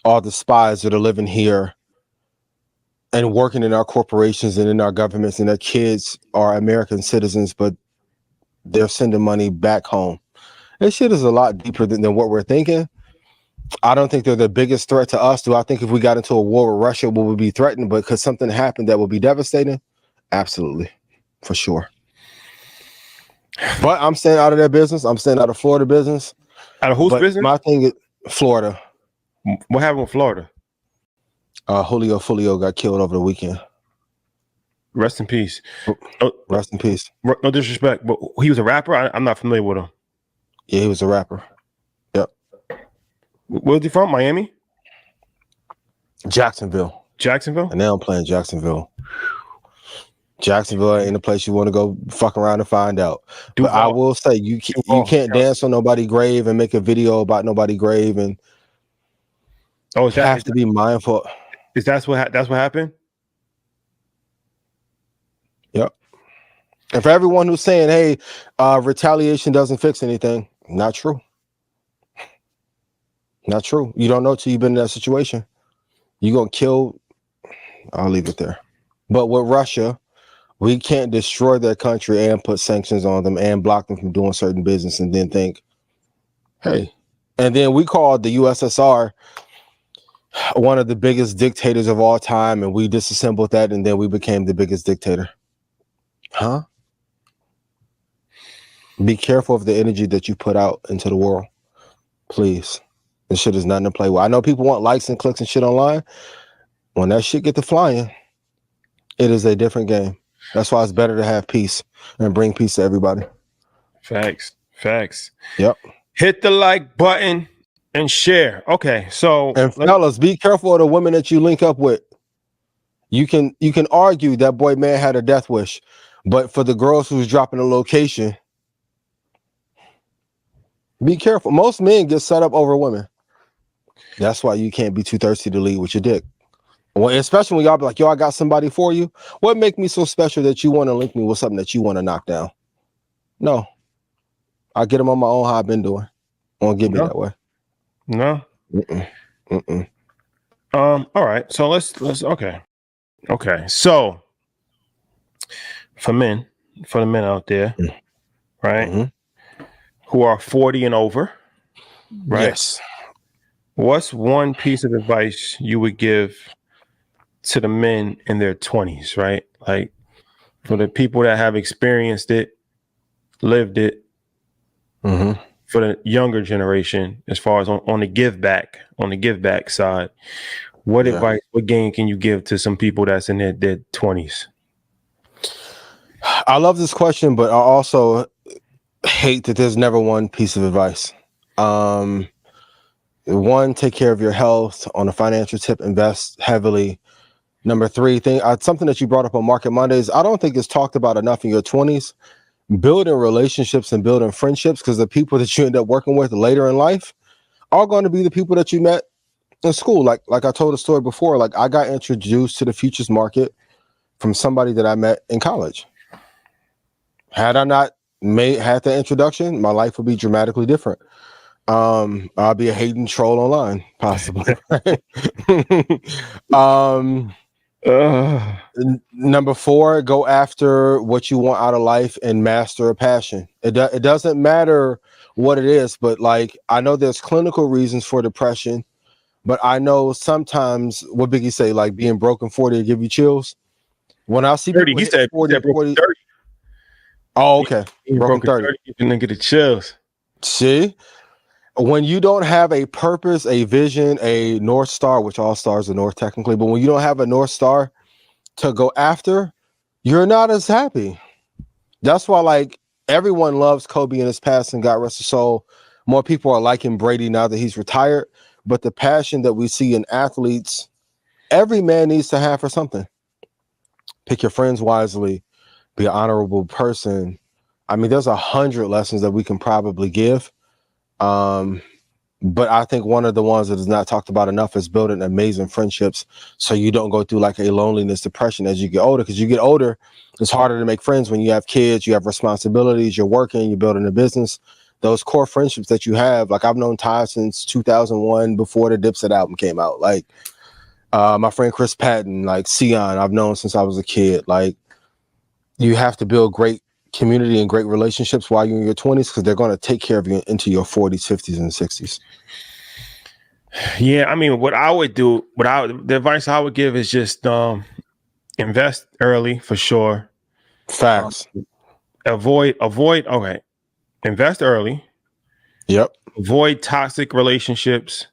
all the spies that are living here and working in our corporations and in our governments, and their kids are American citizens, but they're sending money back home. This shit is a lot deeper than what we're thinking. I don't think they're the biggest threat to us. Do I think if we got into a war with Russia, we would be threatened? But because something happened that would be devastating? Absolutely. For sure. But I'm staying out of their business. I'm staying out of Florida business. Out of whose business? My thing is Florida. What happened with Florida? Julio Fulio got killed over the weekend. Rest in peace. Rest in peace. No disrespect, but he was a rapper? I'm not familiar with him. Yeah, he was a rapper. Yep. Where's he from? Miami? Jacksonville. Jacksonville? And now I'm playing Jacksonville. Jacksonville ain't a place you want to go fuck around and find out. But I will say you can't dance on nobody's grave and make a video about nobody's grave, and have to be mindful. Is that's what happened? Yep. And for everyone who's saying, hey, retaliation doesn't fix anything, not true. Not true. You don't know till you've been in that situation. You're gonna kill. I'll leave it there. But with Russia, we can't destroy their country and put sanctions on them and block them from doing certain business and then think, hey. And then we called the USSR one of the biggest dictators of all time, and we disassembled that, and then we became the biggest dictator. Huh? Be careful of the energy that you put out into the world. Please. This shit is nothing to play with. I know people want likes and clicks and shit online. When that shit get to flying, it is a different game. That's why it's better to have peace and bring peace to everybody. Facts. Yep. Hit the like button and share. Okay, so and fellas, be careful of the women that you link up with. You can argue that boy man had a death wish, but for the girls who's dropping a location, be careful. Most men get set up over women. That's why you can't be too thirsty to lead with your dick. Well, especially when y'all be like, yo, I got somebody for you. What make me so special that you want to link me with something that you want to knock down? No. I get them on my own, how I've been doing. Won't get me that way. No. All right. So let's okay. So for the men out there, right? Who are 40 and over, right? Yes. What's one piece of advice you would give to the men in their 20s, right? Like for the people that have experienced it, lived it, for the younger generation, as far as on the give back side, what advice, what game can you give to some people that's in their 20s? I love this question, but I also hate that there's never one piece of advice. One, take care of your health. On a financial tip, invest heavily. Number 3 thing, something that you brought up on Market Mondays, I don't think it's talked about enough in your 20s, building relationships and building friendships, because the people that you end up working with later in life are going to be the people that you met in school. Like I told a story before, like I got introduced to the futures market from somebody that I met in college. Had I not had that introduction, my life would be dramatically different. I'll be a hating troll online, possibly. Number 4, go after what you want out of life and master a passion. It doesn't matter what it is, but like I know there's clinical reasons for depression, but I know sometimes what Biggie say, like being broken 40 will give you chills. When I see 30, he said 40, 30. Oh, okay. Broken 30. You can get the chills. See, when you don't have a purpose, a vision, a North Star, which all stars are North technically, but when you don't have a North Star to go after, you're not as happy. That's why, like, everyone loves Kobe in his past and God rest his soul. More people are liking Brady now that he's retired, but the passion that we see in athletes, every man needs to have for something. Pick your friends wisely, be an honorable person. I mean, there's 100 lessons that we can probably give. But I think one of the ones that is not talked about enough is building amazing friendships so you don't go through like a loneliness depression as you get older, because you get older, it's harder to make friends when you have kids, you have responsibilities, you're working, you're building a business. Those core friendships that you have, like I've known Ty since 2001 before the Dipset album came out. Like my friend Chris Patton, like Sion, I've known since I was a kid. Like you have to build great community and great relationships while you're in your 20s, because they're going to take care of you into your 40s, 50s, and 60s. Yeah, I mean, what I would do, the advice I would give is just invest early for sure. Facts. Avoid. Okay, invest early. Yep. Avoid toxic relationships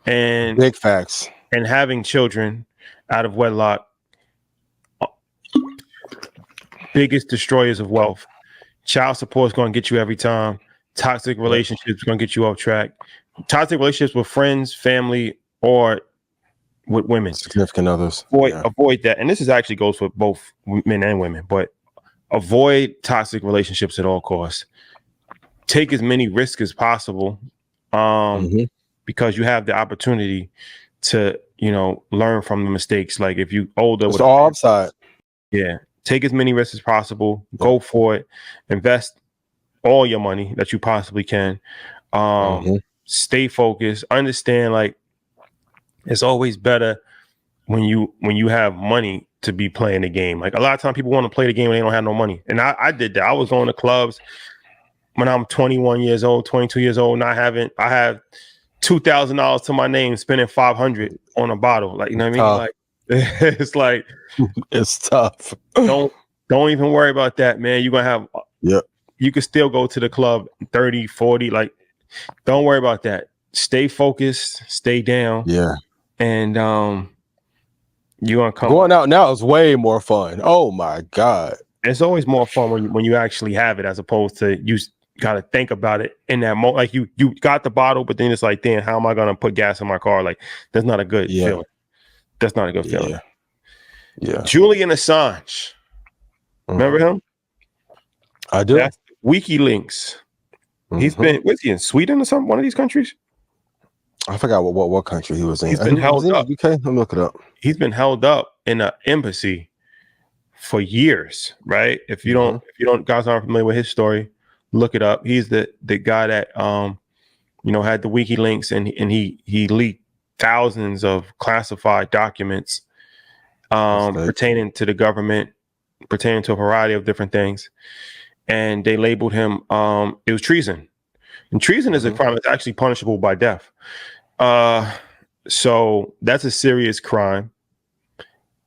and big facts. And having children out of wedlock. Biggest destroyers of wealth. Child support is going to get you every time. Toxic relationships going to get you off track. Toxic relationships with friends, family, or with women. Significant others. Avoid that. And this actually goes for both men and women, but avoid toxic relationships at all costs. Take as many risks as possible because you have the opportunity to, learn from the mistakes. Like if you older. It's all upside. Yeah. Take as many risks as possible. Go for it. Invest all your money that you possibly can. Stay focused. Understand, like, it's always better when you have money to be playing the game. Like a lot of times people want to play the game and they don't have no money. And I did that. I was going to clubs when I'm 21 years old, 22 years old, I have $2,000 to my name, spending $500 on a bottle. Like, you know what I mean? Like it's like it's tough. Don't even worry about that, man. You're gonna have you can still go to the club 30, 40. Like, don't worry about that. Stay focused, stay down. Yeah. And you're gonna come. Going out now is way more fun. Oh my God. It's always more fun when you actually have it, as opposed to you gotta think about it in that moment. Like you got the bottle, but then it's like, damn, how am I gonna put gas in my car? Like, that's not a good feeling. That's not a good feeling. Yeah. Julian Assange. Remember him? I do. That's WikiLeaks. He's been, was he in Sweden or something? One of these countries? I forgot what country he was in. He's been held up. UK? Let me look it up. He's been held up in an embassy for years, right? If you don't guys aren't familiar with his story, look it up. He's the guy that had the WikiLeaks and he leaked thousands of classified documents pertaining to the government, pertaining to a variety of different things. And they labeled him, it was treason. And treason is a crime that's actually punishable by death. So that's a serious crime.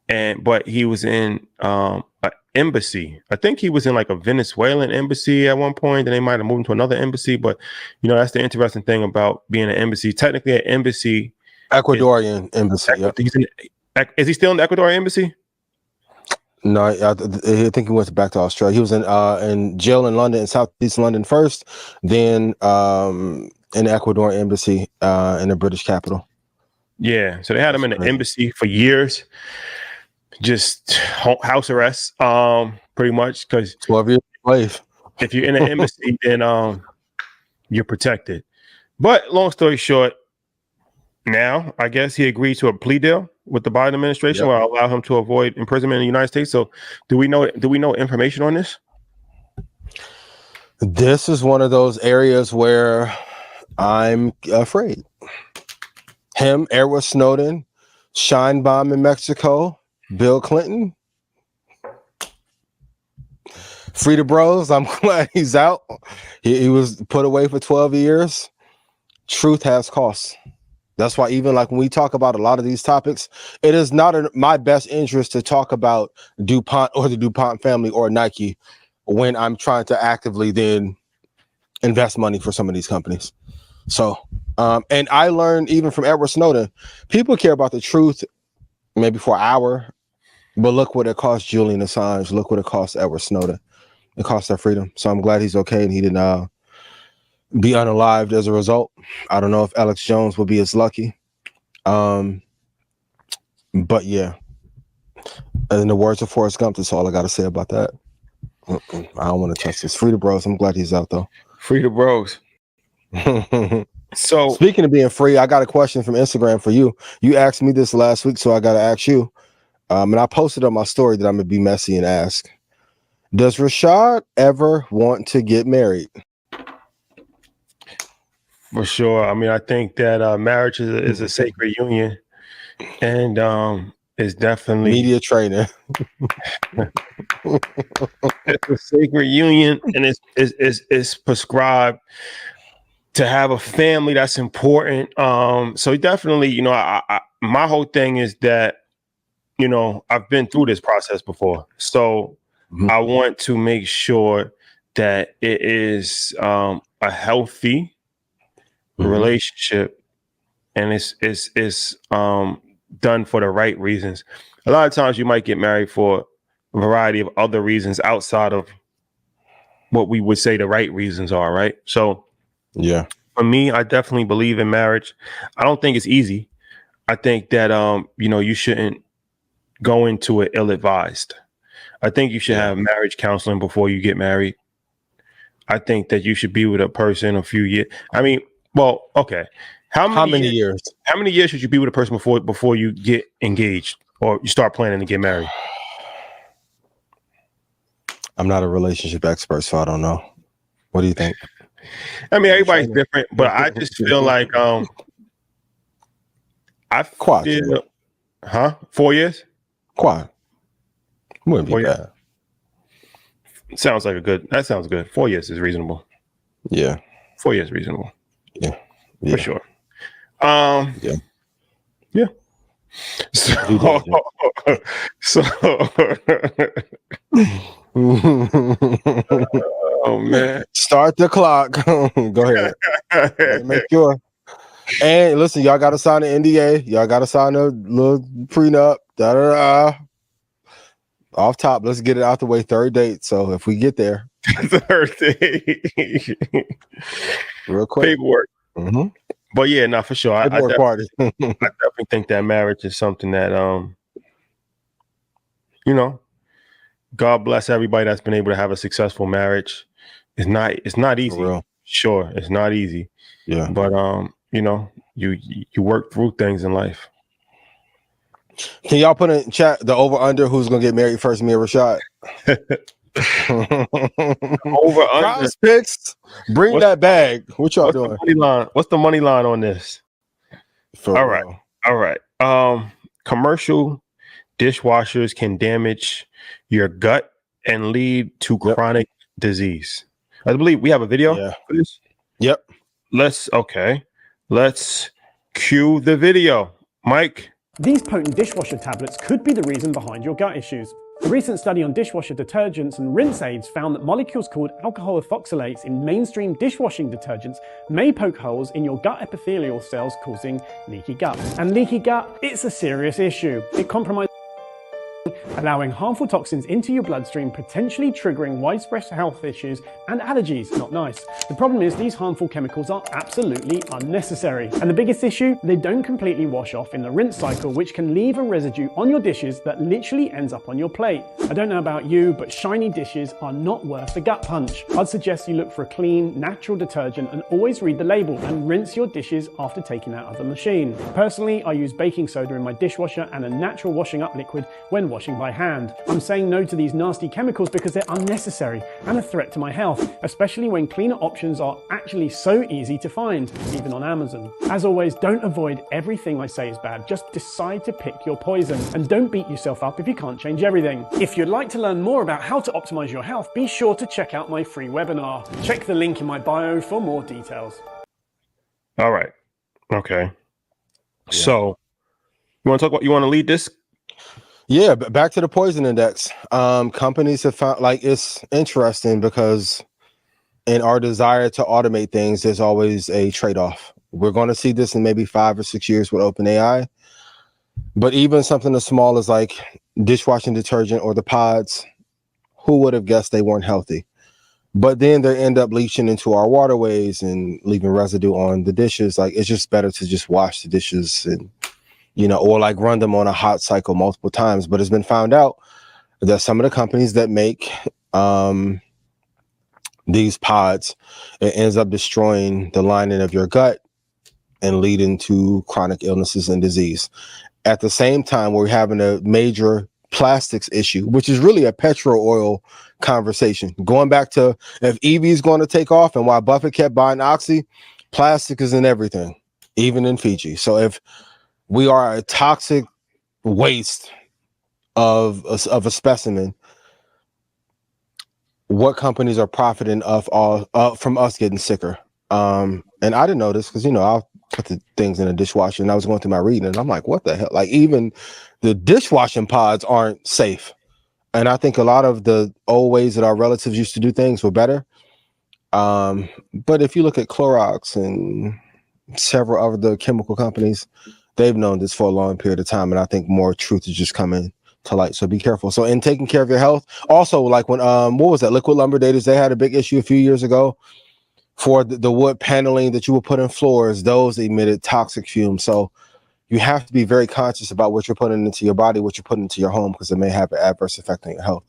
But he was in an embassy. I think he was in like a Venezuelan embassy at one point, and they might have moved him to another embassy. But that's the interesting thing about being an embassy. Technically, an embassy. Ecuadorian embassy. Is he still in the Ecuadorian embassy? No, I think he went back to Australia. He was in jail in London, in Southeast London first, then in the Ecuadorian embassy in the British capital. Yeah, so they had him in the embassy for years, just house arrest, pretty much, because 12 years slave. If you're in an embassy, then you're protected. But long story short, now I guess he agreed to a plea deal with the Biden administration, will allow him to avoid imprisonment in the United States. So, do we know information on this? This is one of those areas where I'm afraid. Him, Edward Snowden, Scheinbaum in Mexico, Bill Clinton. Free the bros. I'm glad he's out. He was put away for 12 years. Truth has costs. That's why even like when we talk about a lot of these topics, it is not in my best interest to talk about DuPont or the DuPont family or Nike when I'm trying to actively then invest money for some of these companies. So, and I learned even from Edward Snowden, people care about the truth maybe for an hour, but look what it cost Julian Assange. Look what it cost Edward Snowden. It cost their freedom. So I'm glad he's okay and he didn't be unalived as a result. I don't know if Alex Jones will be as lucky. But yeah. In the words of Forrest Gump, that's all I got to say about that. I don't want to touch this. Free the bros. I'm glad he's out though. Free the bros. So speaking of being free, I got a question from Instagram for you. You asked me this last week, so I got to ask you. And I posted on my story that I'm gonna be messy and ask, does Rashad ever want to get married? For sure. I mean, I think that marriage is a sacred union, and it's definitely media training. It's a sacred union, and it's prescribed to have a family. That's important. So definitely, you know, I my whole thing is that, you know, I've been through this process before, so I want to make sure that it is a healthy relationship, and it's done for the right reasons. A lot of times you might get married for a variety of other reasons outside of what we would say the right reasons are, right? So yeah, for me, I definitely believe in marriage. I don't think it's easy. I think that you know, you shouldn't go into it ill-advised. I think you should have marriage counseling before you get married. I think that you should be with a person a few years. I mean, well, okay. How many years? How many years should you be with a person before you get engaged or you start planning to get married? I'm not a relationship expert, so I don't know. What do you think? I mean, everybody's different, but I just feel like I feel, 4 years? Quad. Wouldn't be bad. Sounds like that sounds good. 4 years is reasonable. Yeah. 4 years is reasonable. Yeah. For sure. Yeah. So oh man. Start the clock. Go ahead. Make sure. And listen, y'all gotta sign an NDA. Y'all gotta sign a little prenup. Off top, let's get it out the way. Third date. So if we get there. Third date. Real quick. Paperwork. But yeah, no, for sure. I definitely think that marriage is something that you know, God bless everybody that's been able to have a successful marriage. It's not easy. For real. Sure, it's not easy. Yeah. But you know, you work through things in life. Can y'all put in chat the over under who's gonna get married first, me or Rashad? Over under picks. Bring that bag. What y'all doing? What's the money line on this? All right. Commercial dishwashers can damage your gut and lead to chronic disease. I believe we have a video for this. Yep. Let's cue the video. Mike. These potent dishwasher tablets could be the reason behind your gut issues. A recent study on dishwasher detergents and rinse aids found that molecules called alcohol ethoxylates in mainstream dishwashing detergents may poke holes in your gut epithelial cells, causing leaky gut. And leaky gut, it's a serious issue. It compromises allowing harmful toxins into your bloodstream, potentially triggering widespread health issues and allergies. Not nice. The problem is these harmful chemicals are absolutely unnecessary. And the biggest issue, they don't completely wash off in the rinse cycle, which can leave a residue on your dishes that literally ends up on your plate. I don't know about you, but shiny dishes are not worth a gut punch. I'd suggest you look for a clean, natural detergent and always read the label and rinse your dishes after taking out of the machine. Personally, I use baking soda in my dishwasher and a natural washing up liquid when washing by hand. I'm saying no to these nasty chemicals because they're unnecessary and a threat to my health, especially when cleaner options are actually so easy to find, even on Amazon. As always, don't avoid everything I say is bad, just decide to pick your poison, and don't beat yourself up if you can't change everything. If you'd like to learn more about how to optimize your health, be sure to check out my free webinar. Check the link in my bio for more details. All right. Okay. Yeah. So you want to lead this? Yeah, but back to the poison index. Companies have found, like, it's interesting because in our desire to automate things, there's always a trade-off. We're going to see this in maybe 5 or 6 years with OpenAI. But even something as small as like dishwashing detergent or the pods, who would have guessed they weren't healthy? But then they end up leaching into our waterways and leaving residue on the dishes. Like, it's just better to just wash the dishes and, you know, or like run them on a hot cycle multiple times. But it's been found out that some of the companies that make these pods, it ends up destroying the lining of your gut and leading to chronic illnesses and disease. At the same time, we're having a major plastics issue, which is really a petrol oil conversation. Going back to if EV is going to take off and why Buffett kept buying Oxy, plastic is in everything, even in Fiji. So if we are a toxic waste of a specimen, what companies are profiting from us getting sicker? And I didn't know this because, you know, I'll put the things in a dishwasher and I was going through my reading and I'm like, what the hell? Like, even the dishwashing pods aren't safe. And I think a lot of the old ways that our relatives used to do things were better. But if you look at Clorox and several other chemical companies, they've known this for a long period of time. And I think more truth is just coming to light. So be careful. So in taking care of your health, also like when, what was that? Liquid Lumber Daters, they had a big issue a few years ago for the wood paneling that you would put in floors. Those emitted toxic fumes. So you have to be very conscious about what you're putting into your body, what you're putting into your home, because it may have an adverse effect on your health.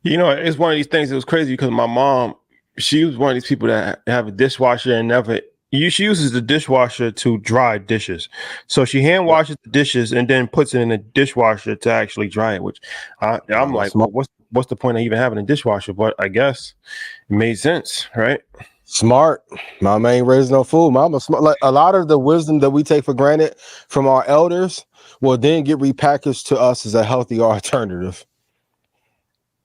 You know, it's one of these things that was crazy because my mom, she was one of these people that have a dishwasher and she uses the dishwasher to dry dishes. So she hand washes the dishes and then puts it in the dishwasher to actually dry it, which I'm like, well, what's the point of even having a dishwasher? But I guess it made sense, right? Smart. Mama ain't raised no fool. Mama smart. Like, a lot of the wisdom that we take for granted from our elders will then get repackaged to us as a healthier alternative.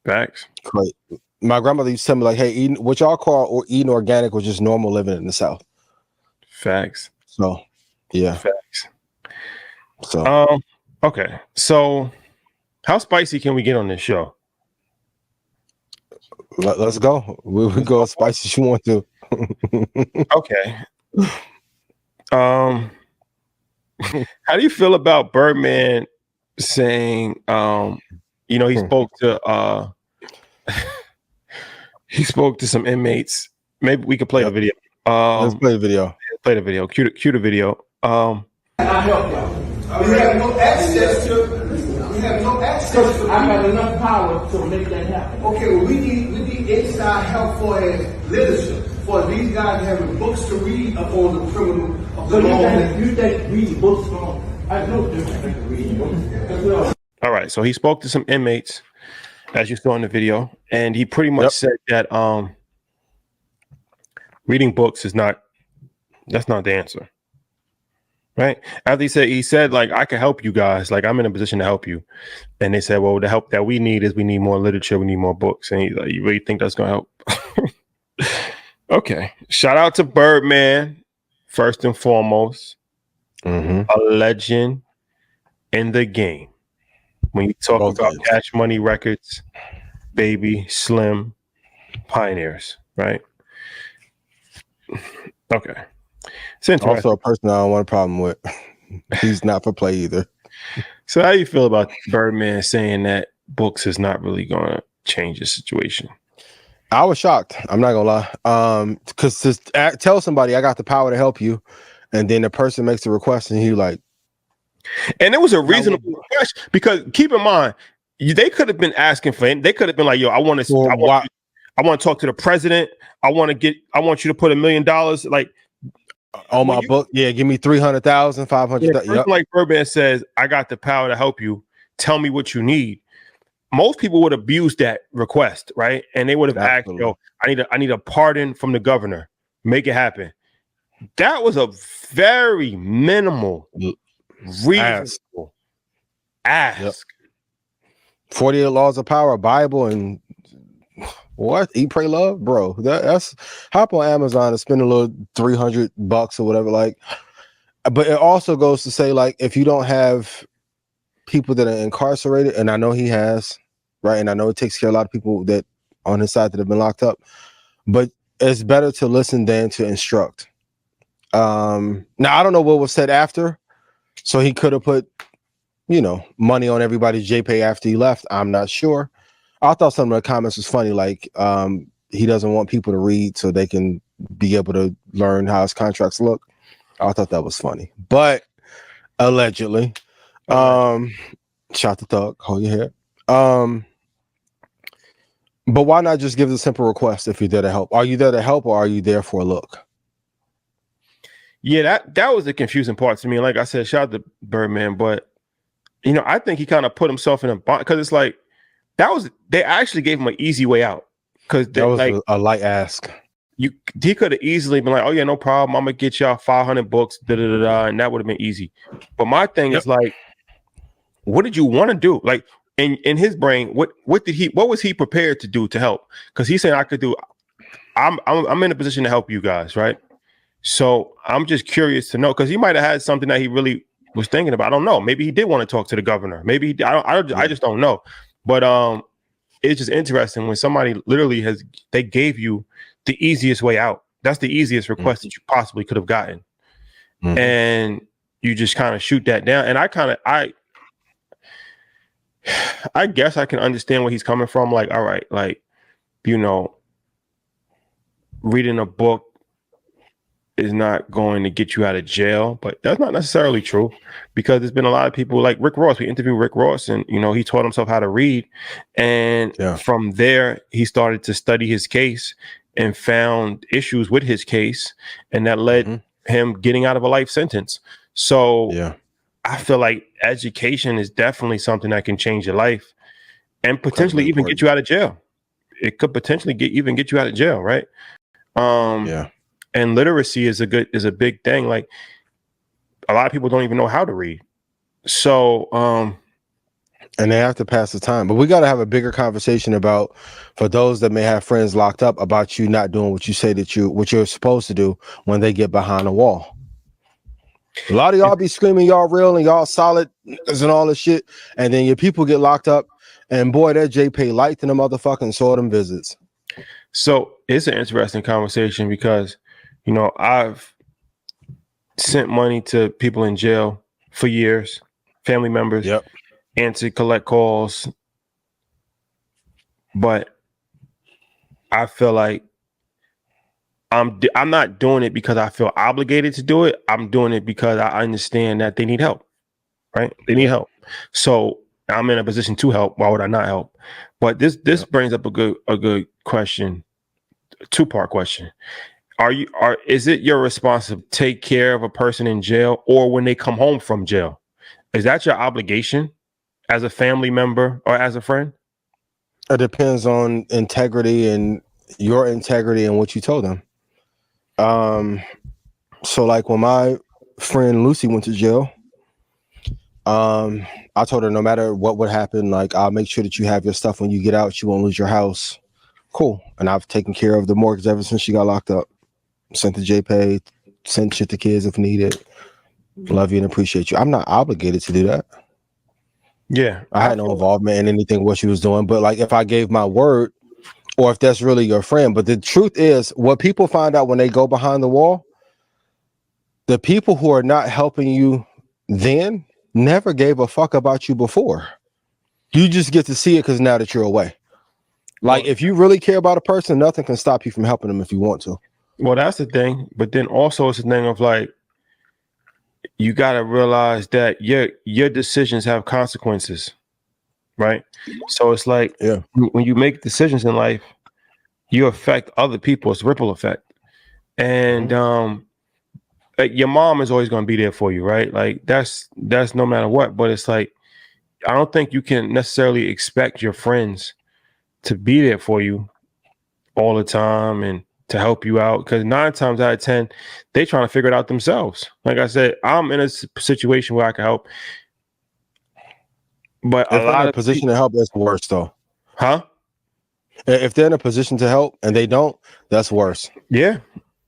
Facts. Great. My grandmother used to tell me, like, hey, eating what y'all call eating organic was just normal living in the South. Facts. So, yeah. Facts. So, okay. So, how spicy can we get on this show? Let's go. We go as spicy as you want to. Okay. How do you feel about Birdman saying, you know, he spoke to some inmates. Maybe we could play the video. Let's play the video. Play the video. Cue the video. I help y'all. We have no access to. We have no access to. I have enough power to make that happen. Okay, well, we need inside help for his leadership. For these guys having books to read upon the criminal of the law. You think read books on? I know different than reading books. All right, so he spoke to some inmates, as you saw in the video, and he pretty much said that reading books is not the answer. Right? After he said, like, I can help you guys, like, I'm in a position to help you. And they said, well, the help that we need is we need more literature, we need more books. And he's like, you really think that's gonna help? Okay. Shout out to Birdman, first and foremost. A legend in the game. When you talk about Cash Money Records, Baby, Slim, pioneers, right? Okay. Also a person I don't want a problem with. He's not for play either. So how you feel about Birdman saying that books is not really going to change the situation? I was shocked. I'm not gonna lie. Because to tell somebody I got the power to help you, and then the person makes the request, and you like, and it was a reasonable request, because keep in mind, they could have been asking for it. They could have been like, "Yo, I want to talk to the president. I want you to put $1 million like on my book. Yeah, give me 300,000, 500,000. Yep. Like Birdman says, I got the power to help you. Tell me what you need. Most people would abuse that request, right? And they would have asked, "Yo, I need a pardon from the governor. Make it happen." That was a very minimal, reasonable ask. Yep. 48 Laws of Power, Bible, and what? Eat, Pray, Love, bro. That's hop on Amazon and spend a little $300 or whatever. Like, but it also goes to say, like, if you don't have people that are incarcerated, and I know he has, right? And I know it takes care of a lot of people that on his side that have been locked up, but it's better to listen than to instruct. Now I don't know what was said after, so he could have put, money on everybody's JPay after he left. I'm not sure. I thought some of the comments was funny, like he doesn't want people to read so they can be able to learn how his contracts look. I thought that was funny, but allegedly, shot the thug, hold your head. But why not just give the simple request if you're there to help? Are you there to help, or are you there for a look? Yeah, that was the confusing part to me. Like I said, shout out to Birdman, but I think he kind of put himself in a bond, because it's like they actually gave him an easy way out, because that was like a light ask. He could have easily been like, "Oh yeah, no problem. I'm gonna get y'all 500 books, and that would have been easy." But my thing is like, what did you want to do? Like in his brain, what was he prepared to do to help? Because he's saying, I'm in a position to help you guys, right? So I'm just curious to know, because he might have had something that he really was thinking about. I don't know. Maybe he did want to talk to the governor. Maybe I just don't know. But it's just interesting when somebody literally they gave you the easiest way out. That's the easiest request that you possibly could have gotten, and you just kind of shoot that down. And I guess I can understand where he's coming from. Like, all right, like, reading a book is not going to get you out of jail, but that's not necessarily true, because there's been a lot of people like Rick Ross. We interviewed Rick Ross, and he taught himself how to read, and from there he started to study his case and found issues with his case, and that led him getting out of a life sentence. So I feel like education is definitely something that can change your life and potentially even get you out of jail. It could potentially get you out of jail, right? And literacy is a big thing. Like, a lot of people don't even know how to read. So, and they have to pass the time. But we got to have a bigger conversation about, for those that may have friends locked up, about you not doing what you say what you're supposed to do when they get behind a wall. A lot of y'all be screaming y'all real and y'all solid and all this shit, and then your people get locked up, and boy, that JPay light to the motherfucking saw them visits. So it's an interesting conversation, because I've sent money to people in jail for years, family members, and to collect calls. But I feel like I'm not doing it because I feel obligated to do it. I'm doing it because I understand that they need help, right? They need help. So I'm in a position to help. Why would I not help? But this brings up a good question, a two-part question. Is it your responsibility to take care of a person in jail, or when they come home from jail? Is that your obligation as a family member or as a friend? It depends on integrity and your integrity and what you told them. So like when my friend Lucy went to jail, I told her no matter what would happen, like, I'll make sure that you have your stuff when you get out. You won't lose your house. Cool. And I've taken care of the mortgage ever since she got locked up. Sent the JPay, sent shit to kids if needed. Love you and appreciate you. I'm not obligated to do that. Yeah. I had no involvement in anything what she was doing. But like, if I gave my word, or if that's really your friend. But the truth is, what people find out when they go behind the wall, the people who are not helping you then never gave a fuck about you before. You just get to see it because now that you're away. Like, if you really care about a person, nothing can stop you from helping them if you want to. Well, that's the thing. But then also it's the thing of like, you got to realize that your decisions have consequences, right? So it's like, when you make decisions in life, you affect other people. It's a ripple effect. And like your mom is always going to be there for you, right? Like that's no matter what. But it's like, I don't think you can necessarily expect your friends to be there for you all the time and to help you out, because 9 times out of 10, they trying to figure it out themselves. Like I said, I'm in a situation where I can help, but if they're in a position to help, that's worse though. Huh? If they're in a position to help and they don't, that's worse. Yeah.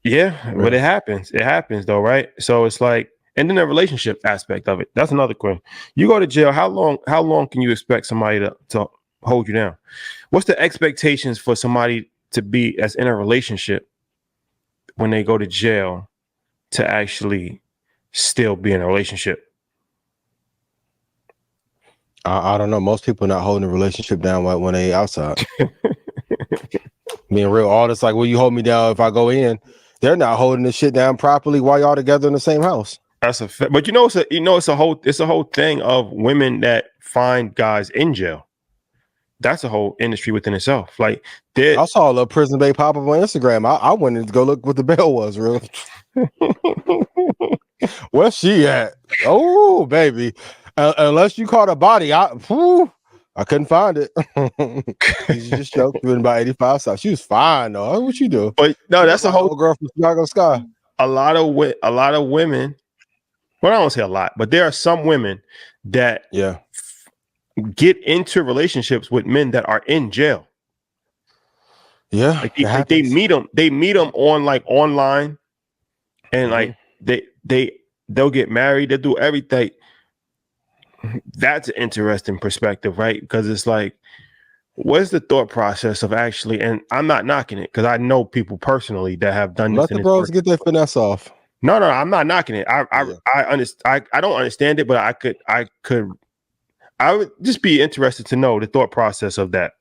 But it happens though, right? So it's like, and then the relationship aspect of it, that's another question. You go to jail, how long can you expect somebody to hold you down? What's the expectations for somebody to be as in a relationship when they go to jail to actually still be in a relationship? I don't know. Most people are not holding a relationship down when they outside. Being real, all this like, will you hold me down if I go in? They're not holding this shit down properly while y'all together in the same house. That's a fact. But it's a whole thing of women that find guys in jail. That's a whole industry within itself. Like, I saw a little prison babe pop up on Instagram. I went in to go look what the bell was, real. Where's she at? Oh, baby. Unless you caught a body, I couldn't find it. She just choked within about 85 stops. She was fine though. What you do? But no, that's a whole girl from Chicago Sky. A lot of women. Well, I don't say a lot, but there are some women that get into relationships with men that are in jail. Yeah, like they meet them. They meet them on like online, and like they'll get married. They'll do everything. That's an interesting perspective, right? Because it's like, what's the thought process of actually? And I'm not knocking it because I know people personally that have done this. Let the bros get their finesse off. No, I'm not knocking it. I understand. I don't understand it, but I would just be interested to know the thought process of that.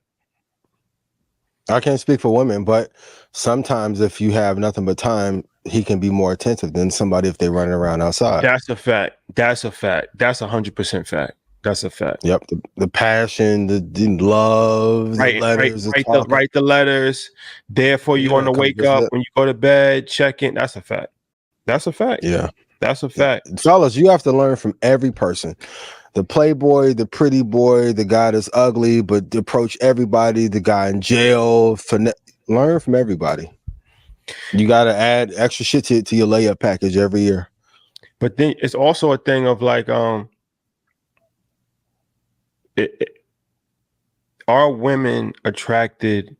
I can't speak for women, but sometimes if you have nothing but time, he can be more attentive than somebody if they're running around outside. That's a fact. That's 100% fact. That's a fact. Yep. The passion, the love, the letters. Write the letters. There for you on the wake up, when you go to bed, check in. That's a fact. That's a fact. Yeah. That's a fact. Fellas, you have to learn from every person. The playboy, the pretty boy, the guy that's ugly, but approach everybody, the guy in jail. Learn from everybody. You got to add extra shit to your layup package every year. But then it's also a thing of like, are women attracted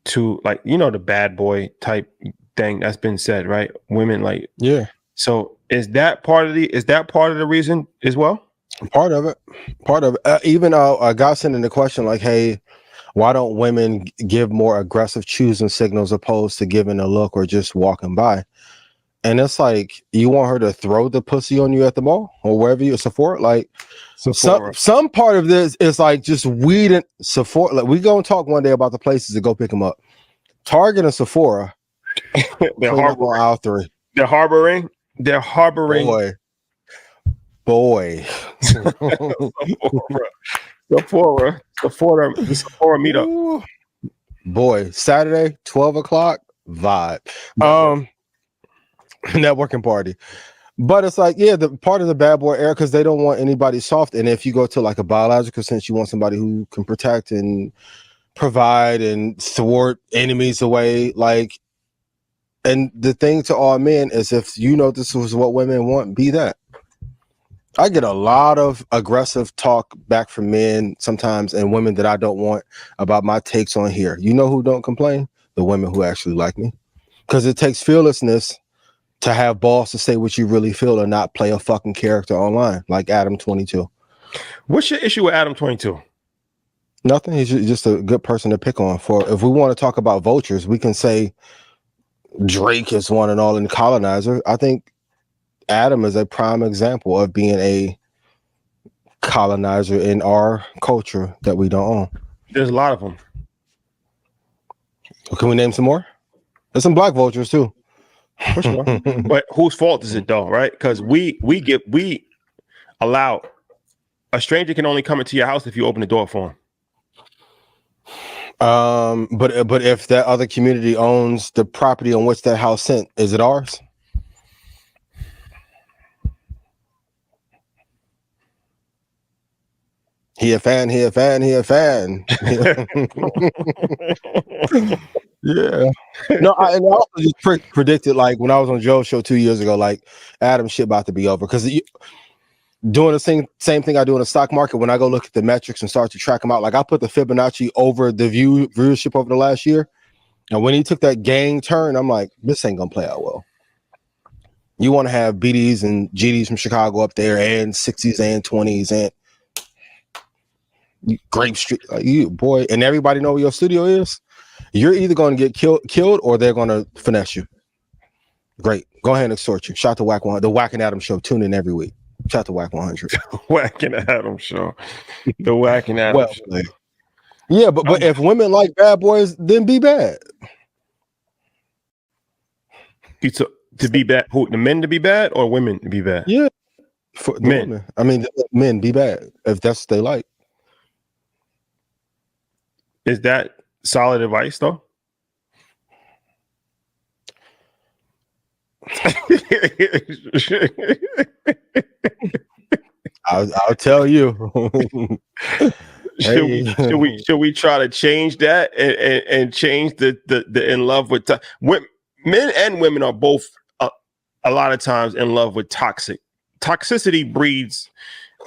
to, like, the bad boy type thing that's been said, right? Women like, yeah. So is that part of the reason as well? Part of it. Even a guy sending the question like, hey, why don't women give more aggressive choosing signals opposed to giving a look or just walking by? And it's like, you want her to throw the pussy on you at the mall or wherever you Sephora? Like, some part of this is like just weed and Sephora. Like, we gonna talk one day about the places to go pick them up. Target and Sephora. They're harboring. Aisle 3. They're harboring. Boy. Sephora meetup. Ooh. Boy, Saturday, 12 o'clock, vibe. Networking party. But it's like, the part of the bad boy era, because they don't want anybody soft. And if you go to like a biological sense, you want somebody who can protect and provide and thwart enemies away. Like, and the thing to all men is, if this was what women want, be that. I get a lot of aggressive talk back from men sometimes and women that I don't want about my takes on here. You know who don't complain? The women who actually like me. Because it takes fearlessness to have balls to say what you really feel and not play a fucking character online like Adam 22. What's your issue with Adam 22? Nothing. He's just a good person to pick on. For if we want to talk about vultures, we can say Drake is one and all in Colonizer. I think Adam is a prime example of being colonizer in our culture that we don't own. There's a lot of them. Can we name some more? There's some black vultures too. For sure. But whose fault is it though, right? Because we allow a stranger can only come into your house if you open the door for him. But if that other community owns the property on which that house sent, is it ours? He a fan. Yeah. No, I also just predicted, like when I was on Joe's show 2 years ago, like Adam's shit about to be over, because doing the same thing I do in the stock market. When I go look at the metrics and start to track them out, like I put the Fibonacci over the viewership over the last year, and when he took that gang turn, I'm like, this ain't gonna play out well. You want to have BDs and GDs from Chicago up there, and 60s and 20s and Grape Street, you boy, and everybody know where your studio is. You're either going to get killed or they're going to finesse you. Great, go ahead and extort you. Shout to Whack 100, the Whack and Adam show. Tune in every week. Shout to Whack 100. Whack and Adam show. The Whack and Adam show. Yeah, but if women like bad boys, then be bad. To be bad, who, the men to be bad or women to be bad? Yeah, for men. Women. I mean, men be bad if that's what they like. Is that solid advice though? I'll tell you. Should we try to change that and change the in love with men and women are both a lot of times in love with toxicity breeds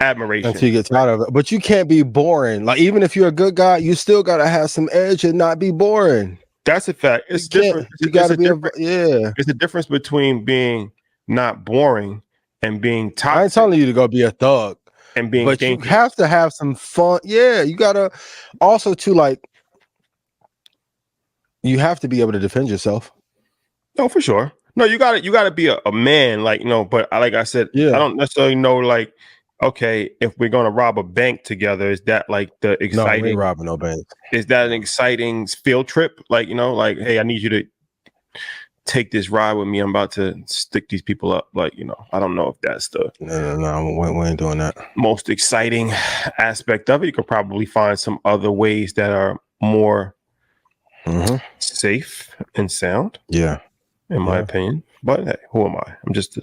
admiration until you get tired of it. But you can't be boring. Like, even if you're a good guy, you still gotta have some edge and not be boring. That's a fact. It's different. You gotta be It's a difference between being not boring and being toxic. I ain't telling you to go be a thug and being but dangerous. You have to have some fun. Yeah, you gotta also too, like, you have to be able to defend yourself. No, for sure. No, you gotta be a man, like, you know, but like I said, yeah, I don't necessarily know, like, okay, if we're gonna rob a bank together, is that like the exciting? No, we ain't robbing no bank. Is that an exciting field trip? Like, you know, like, hey, I need you to take this ride with me. I'm about to stick these people up. Like, you know, I don't know if that's the no, we ain't doing that. Most exciting aspect of it. You could probably find some other ways that are more safe and sound. Yeah, in my opinion. But hey, who am I? I'm just.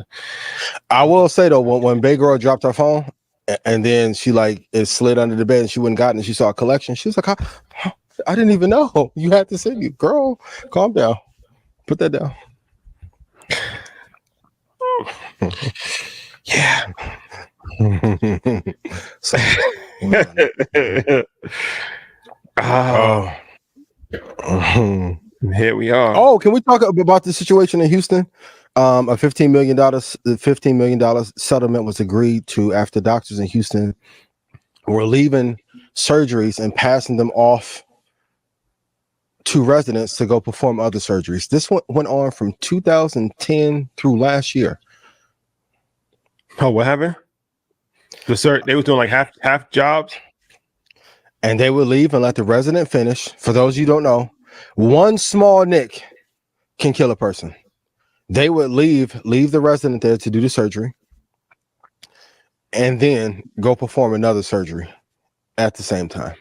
I will say though, when Bay Girl dropped her phone, and then she like it slid under the bed, and she wouldn't gotten it. She saw a collection. She was like, I didn't even know you had to send you, girl. Calm down. Put that down. Yeah. Here we are. Oh, can we talk about the situation in Houston? A $15 million settlement was agreed to after doctors in Houston were leaving surgeries and passing them off to residents to go perform other surgeries. This went on from 2010 through last year. Oh, what happened? They were doing like half jobs, and they would leave and let the resident finish. For those you don't know, one small nick can kill a person. They would leave the resident there to do the surgery, and then go perform another surgery at the same time.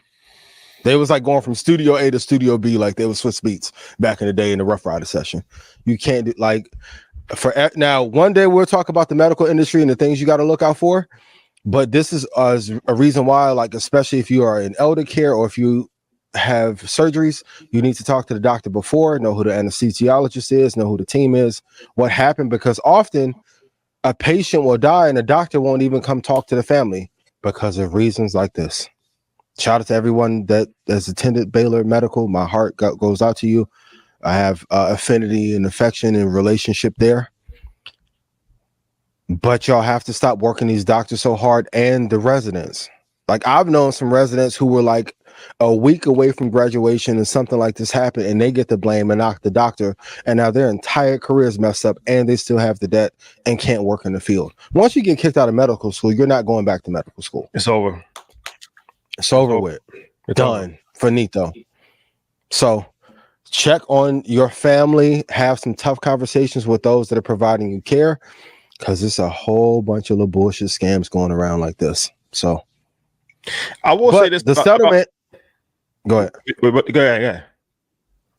They was like going from studio A to studio B, like they was Swiss Beats back in the day in the Rough Rider session. You can't do like now. One day we'll talk about the medical industry and the things you got to look out for. But this is a reason why, like, especially if you are in elder care or if you have surgeries, you need to talk to the doctor before, know who the anesthesiologist is, know who the team is, what happened, because often a patient will die and the doctor won't even come talk to the family because of reasons like this. Shout out to everyone that has attended Baylor Medical. My heart goes out to you. I have affinity and affection and relationship there. But y'all have to stop working these doctors so hard and the residents. Like, I've known some residents who were like a week away from graduation and something like this happened, and they get the blame and knock the doctor, and now their entire career is messed up, and they still have the debt and can't work in the field. Once you get kicked out of medical school, you're not going back to medical school. It's over. It's over with. It's done. over. Finito. So check on your family. Have some tough conversations with those that are providing you care, because it's a whole bunch of little bullshit scams going around like this. So I will say this: the settlement. Go ahead. Go ahead.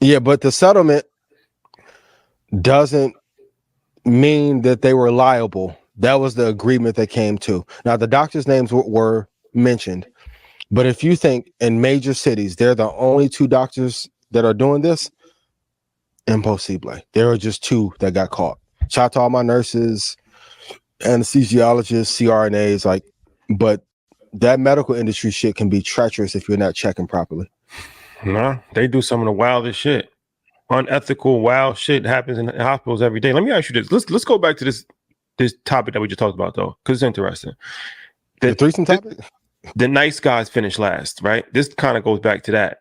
Yeah, but the settlement doesn't mean that they were liable. That was the agreement they came to. Now, the doctors' names were mentioned, but if you think in major cities they're the only 2 doctors that are doing this, impossible. There are just 2 that got caught. Shout out to all my nurses, anesthesiologists, CRNAs, but that medical industry shit can be treacherous if you're not checking properly. Nah, they do some of the wildest shit. Unethical, wild shit happens in hospitals every day. Let me ask you this. Let's go back to this topic that we just talked about, though, because it's interesting. The threesome topic? The nice guys finish last, right? This kind of goes back to that.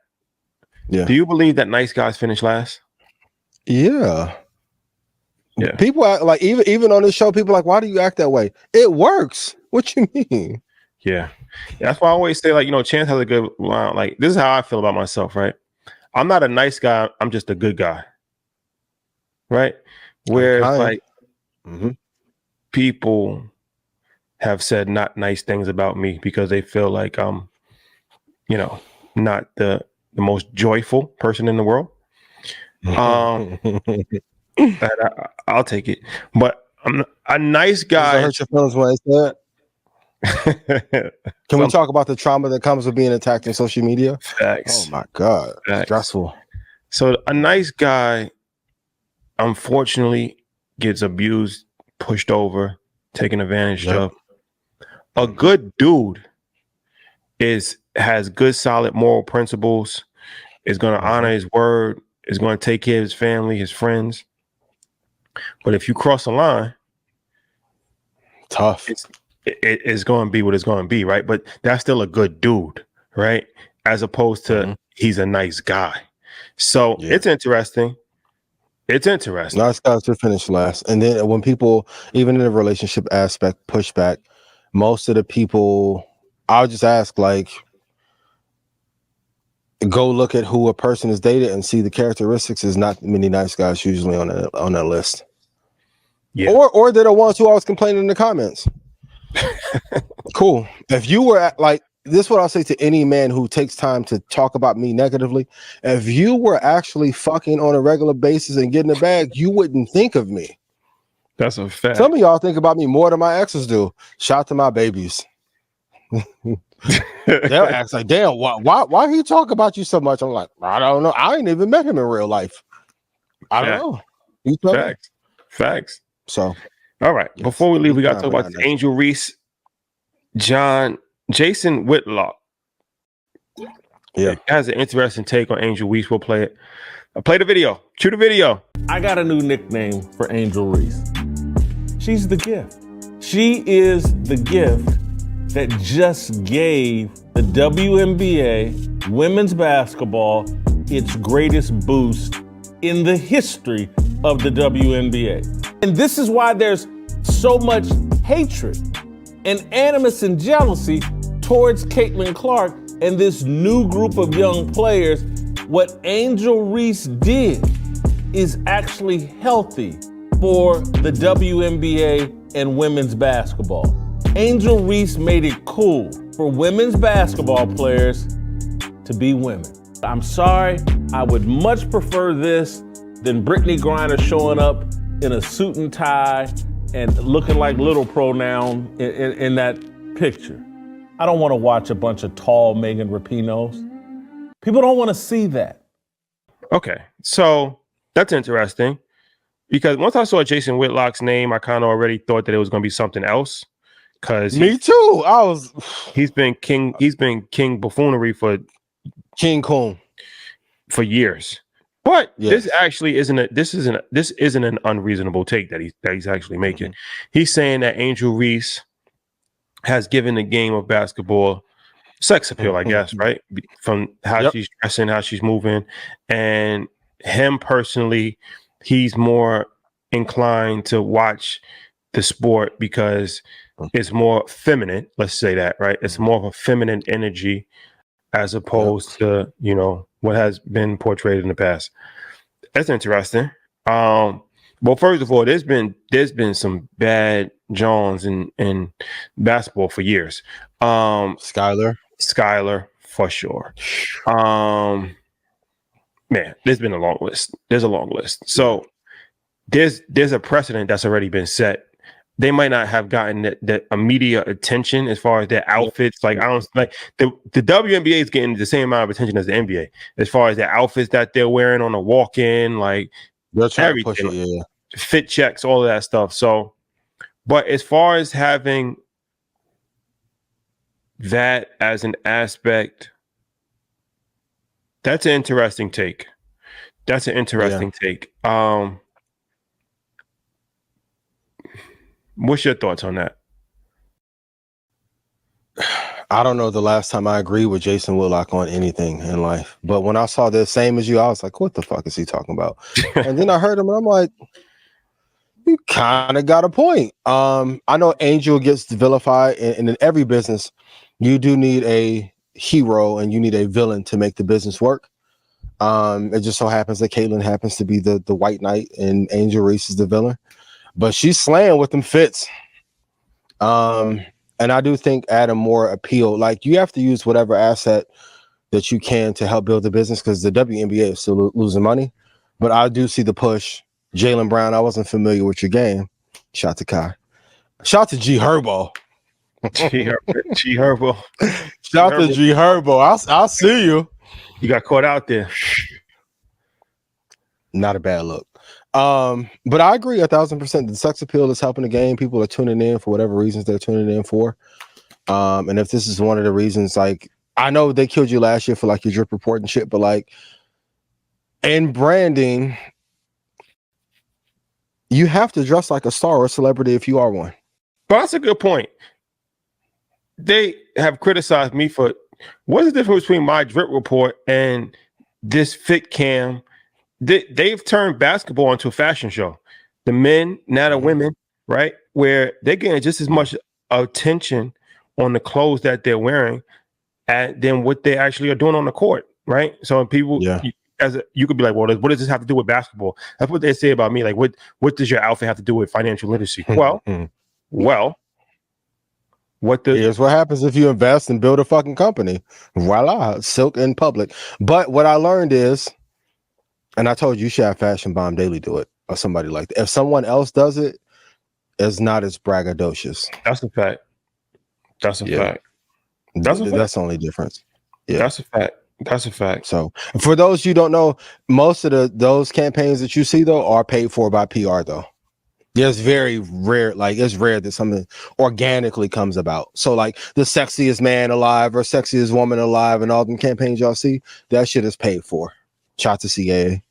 Yeah. Do you believe that nice guys finish last? Yeah. Yeah. People act even on this show, people are like, why do you act that way? It works. What you mean? Yeah. That's why I always say, Chance has a good line. This is how I feel about myself, right? I'm not a nice guy. I'm just a good guy. Right? Where people have said not nice things about me because they feel like I'm, not the most joyful person in the world. I'll take it. But I'm a nice guy. Hurt your feelings when I said. Can we talk about the trauma that comes with being attacked in social media? Facts. Oh my God. Facts. Stressful. So a nice guy, unfortunately, gets abused, pushed over, taken advantage of. A good dude has good, solid moral principles, is going to honor his word, is going to take care of his family, his friends. But if you cross a line, tough. It's going to be what it's going to be, right? But that's still a good dude, right? As opposed to he's a nice guy. So it's interesting. It's interesting. Nice guys to finish last. And then when people, even in the relationship aspect, push back, most of the people, I'll just ask, go look at who a person is dated and see the characteristics. Is not many nice guys usually on that list. Yeah. Or they're the ones who always complain in the comments. Cool. If you were this is what I'll say to any man who takes time to talk about me negatively. If you were actually fucking on a regular basis and getting a bag, you wouldn't think of me. That's a fact. Some of y'all think about me more than my exes do. Shout out to my babies. They'll ask damn, why he talk about you so much? I'm like, I don't know. I ain't even met him in real life. I don't know. Facts. So, all right. Yes. Before we leave, we got to talk about Angel Reese, Jason Whitlock. Yeah, has an interesting take on Angel Reese. We'll play it. I'll play the video. Cue the video. I got a new nickname for Angel Reese. She's the gift. She is the gift that just gave the WNBA women's basketball its greatest boost in the history of the WNBA. And this is why there's so much hatred and animus and jealousy towards Caitlin Clark and this new group of young players. What Angel Reese did is actually healthy for the WNBA and women's basketball. Angel Reese made it cool for women's basketball players to be women. I'm sorry, I would much prefer this than Brittany Griner showing up in a suit and tie and looking like Little Pronoun in that picture. I don't want to watch a bunch of tall Megan Rapinos. People don't want to see that. Okay, so that's interesting because once I saw Jason Whitlock's name, I kind of already thought that it was going to be something else. Because me too. He's been king buffoonery for King Kong for years. But this actually isn't an unreasonable take that he's actually making. He's saying that Angel Reese has given the game of basketball sex appeal, I guess, right? From how she's dressing, how she's moving, and him personally, he's more inclined to watch the sport because it's more feminine. Let's say that, right? It's more of a feminine energy as opposed to, you know, what has been portrayed in the past. That's interesting. Well, first of all, there's been some bad Jones in basketball for years. Skylar for sure. Man, there's been a long list. There's a long list. So there's a precedent that's already been set. They might not have gotten the immediate attention as far as their outfits. Like, I don't like the WNBA is getting the same amount of attention as the NBA as far as the outfits that they're wearing on a walk-in, like they're trying to push it, fit checks, all of that stuff. So, but as far as having that as an aspect, that's an interesting take. That's an interesting take. What's your thoughts on that? I don't know the last time I agreed with Jason Whitlock on anything in life, but when I saw the same as you, I was like, what the fuck is he talking about? And then I heard him and I'm like, you kind of got a point. I know Angel gets vilified, and in every business, you do need a hero and you need a villain to make the business work. It just so happens that Caitlyn happens to be the white knight and Angel Reese is the villain. But she's slaying with them fits. And I do think adding more appeal, like you have to use whatever asset that you can to help build the business because the WNBA is still losing money. But I do see the push. Jaylen Brown, I wasn't familiar with your game. Shout to Kai. Shout to G Herbo. G Herbo. Shout to G Herbo. I'll see you. You got caught out there. Not a bad look. But I agree 1,000%. The sex appeal is helping the game. People are tuning in for whatever reasons they're tuning in for. And if this is one of the reasons, like, I know they killed you last year for like your drip report and shit, but like in branding, you have to dress like a star or a celebrity if you are one. But that's a good point. They have criticized me for what's the difference between my drip report and this fit cam. They've turned basketball into a fashion show. The men, now the women, right? Where they're getting just as much attention on the clothes that they're wearing than what they actually are doing on the court, right? So people, you could be like, well, what does this have to do with basketball? That's what they say about me. Like, what does your outfit have to do with financial literacy? Here's what happens if you invest and build a fucking company. Voila, silk in public. But what I learned is, and I told you should have Fashion Bomb Daily do it or somebody like that. If someone else does it, it's not as braggadocious. That's a fact. That's a fact. That's the only difference. Yeah, that's a fact. That's a fact. So for those you don't know, most of those campaigns that you see though are paid for by PR though. It's very rare, like it's rare that something organically comes about. So like the sexiest man alive or sexiest woman alive and all them campaigns y'all see, that shit is paid for. Shout to CA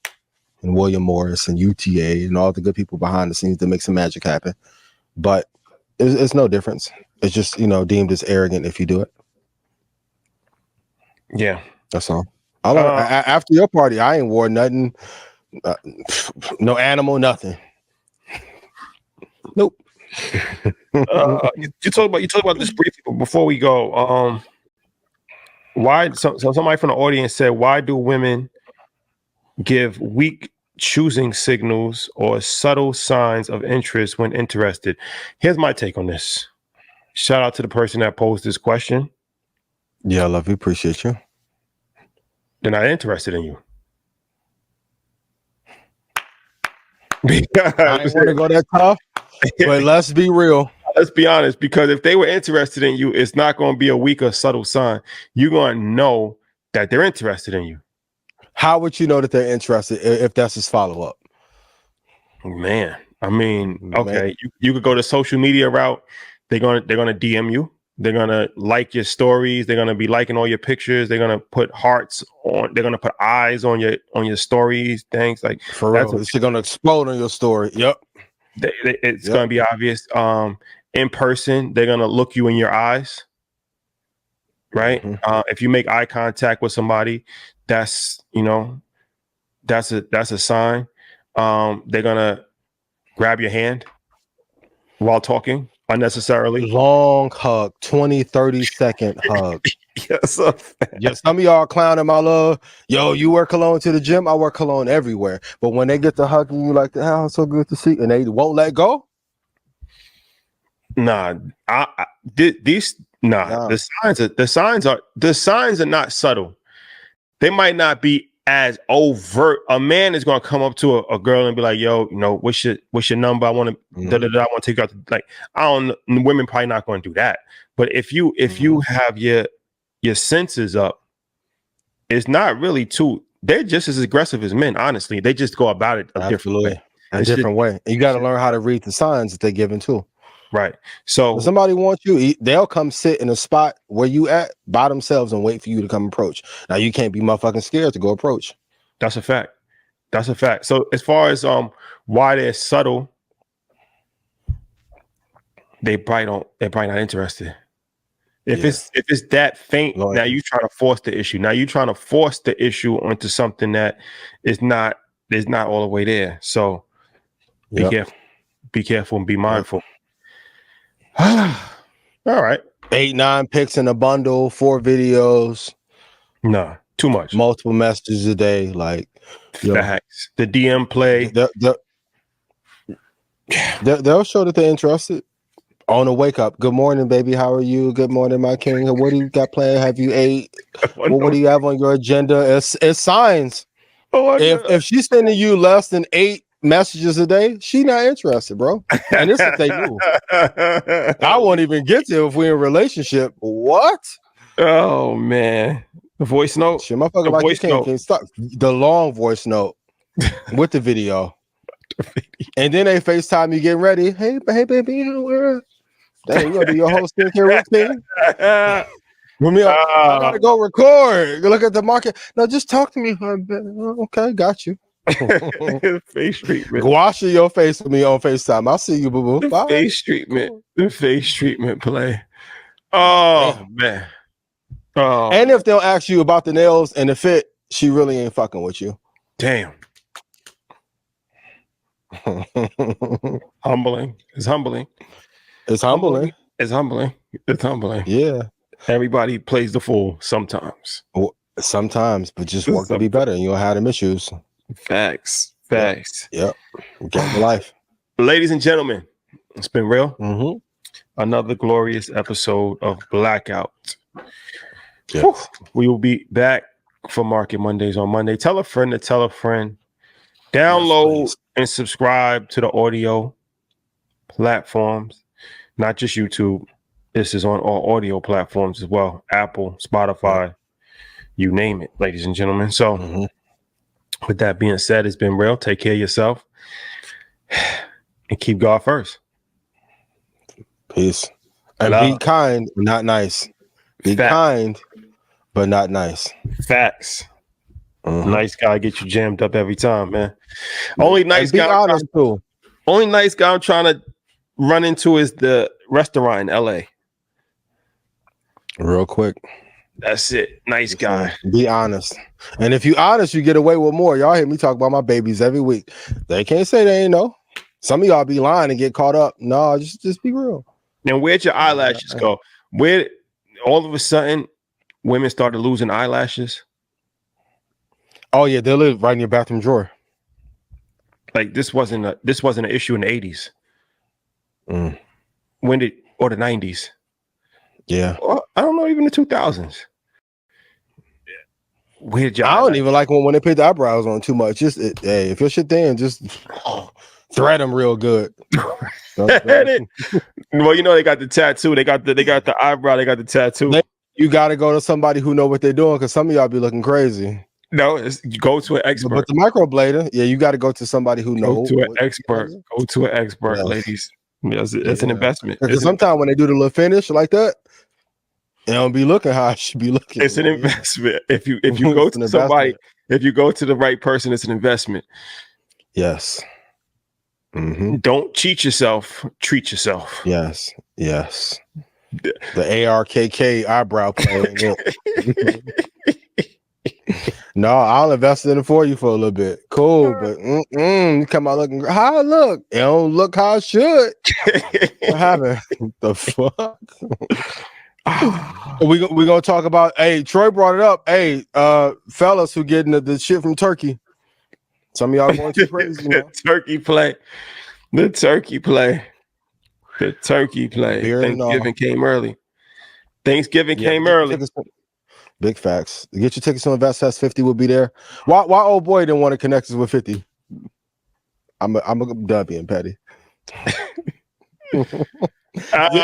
and William Morris and UTA and all the good people behind the scenes that make some magic happen. But it's no difference. It's just, deemed as arrogant if you do it. Yeah. That's all. After your party, I ain't wore nothing. No animal, nothing. Nope. You talk about this briefly, but before we go, why? So somebody from the audience said, why do women give weak choosing signals or subtle signs of interest when interested? Here's my take on this. Shout out to the person that posed this question. Yeah, I love you. Appreciate you. They're not interested in you. Because I ain't want to go that tough, but let's be real. Let's be honest, because if they were interested in you, it's not going to be a weak or subtle sign. You're going to know that they're interested in you. How would you know that they're interested if that's his follow-up? Man, I mean, okay, you could go the social media route. They're gonna DM you. They're gonna like your stories. They're gonna be liking all your pictures. They're gonna put hearts on. They're gonna put eyes on your stories. Things like for real. It's gonna explode on your story. Yep. It's gonna be obvious. In person, they're gonna look you in your eyes. right? If you make eye contact with somebody, that's a sign. They're gonna grab your hand while talking unnecessarily. Long hug, 20-30-second hug. Yes. Yeah, some of y'all clowning my love. Yo, you wear cologne to the gym. I wear cologne everywhere. But when they get to hugging you like that, oh, so good to see, and they won't let go. Nah, the signs are not subtle. They might not be as overt. A man is gonna come up to a girl and be like, "Yo, what's your number? I want to, I want to take you out." I don't know. Women probably not going to do that. But if you have your senses up, it's not really too. They're just as aggressive as men. Honestly, they just go about it a different way. And you got to learn how to read the signs that they're giving too. Right. So if somebody wants you, they'll come sit in a spot where you at by themselves and wait for you to come approach. Now you can't be motherfucking scared to go approach. That's a fact. So as far as why they're subtle, they're probably not interested. If it's that faint, now you trying to force the issue. Now you trying to force the issue onto something that is not all the way there. So be careful and be mindful. All right. 8-9 pics in a bundle, 4 videos. Nah, too much. Multiple messages a day. Like facts. The DM play. They'll show that they're interested. On a wake up. Good morning, baby. How are you? Good morning, my king. What do you got planned? Have you ate? What do you have on your agenda? It's signs. If she's sending you less than 8 messages a day, she not interested, bro. And this is what they do. I won't even get to if we're in a relationship. What? Oh man, the voice note. Shit, motherfucker, like you can't stop the long voice note with the video. And then they FaceTime you getting ready. Hey baby, you gonna do your whole skincare routine? I gotta go record. Look at the market. No, just talk to me for a bit. Okay, got you. Face treatment. Wash your face with me on FaceTime. I'll see you, boo boo. Bye. Face treatment. The face treatment play. Oh man. Oh. And if they'll ask you about the nails and the fit, she really ain't fucking with you. Damn. Humbling. It's humbling. It's humbling. It's humbling. It's humbling. Yeah. Everybody plays the fool sometimes. Sometimes, but just work to be better and you'll have them issues. Facts. Yep. Get life. Ladies and gentlemen, it's been real. Another glorious episode of Blackout. Yes. We will be back for Market Mondays on Monday. Tell a friend to tell a friend. Download and subscribe to the audio platforms, not just YouTube. This is on all audio platforms as well. Apple, Spotify, you name it, ladies and gentlemen. So with that being said, it's been real. Take care of yourself and keep God first. Peace. And be kind, but not nice. Be kind, but not nice. Facts. Nice guy get you jammed up every time, man. Only nice guy. Honest too. Only nice guy I'm trying to run into is the restaurant in LA. Real quick. That's it. Nice guy. Be honest. And if you honest, you get away with more. Y'all hear me talk about my babies every week. They can't say they ain't know. Some of y'all be lying and get caught up. No, just be real. Now, where'd your eyelashes go? Where all of a sudden women started losing eyelashes? Oh yeah, they live right in your bathroom drawer. Like this wasn't an issue in the 80s. When did, or the 90s? Yeah. Well, I don't know, even the 2000s. Where did I don't even like when they put the eyebrows on too much. Just hey, if your shit thin, just thread them real good. Well, they got the tattoo. They got the eyebrow. They got the tattoo. You got to go to somebody who know what they're doing because some of y'all be looking crazy. No, you go to an expert. But the microblader, yeah, you got to go to somebody who knows. Go to an expert. Go to an expert, ladies. Yes, it's an investment. Because sometimes when they do the little finish like that, it don't be looking how it should be looking. It's an investment. If you go to somebody, if you go to the right person, it's an investment. Yes. Don't cheat yourself. Treat yourself. Yes. The ARKK eyebrow playing. No, I'll invest in it for you for a little bit. Cool, but you come out looking how I look. It don't look how I should. What happened? The fuck? we gonna talk about. Hey, Troy brought it up. Hey, fellas who getting the shit from Turkey. Some of y'all going too crazy. The turkey play. The turkey play. The turkey play. Thanksgiving came early. Thanksgiving came early. Big facts. Get your tickets to Invest Fest. 50 will be there. Why old boy didn't want to connect us with 50? I'm a done being petty. The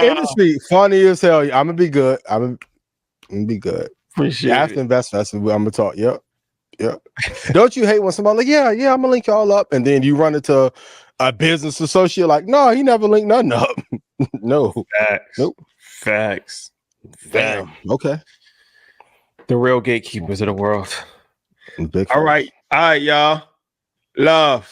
industry funny as hell. I'm gonna be good. I'm gonna be good. Appreciate After it. Invest Fest, I'm gonna talk. Yep. Don't you hate when somebody like, yeah, I'm gonna link y'all up, and then you run into a business associate like, no, he never linked nothing up. No. Facts. Nope. Facts. Damn. Okay. The real gatekeepers of the world. Big All right, y'all. Love.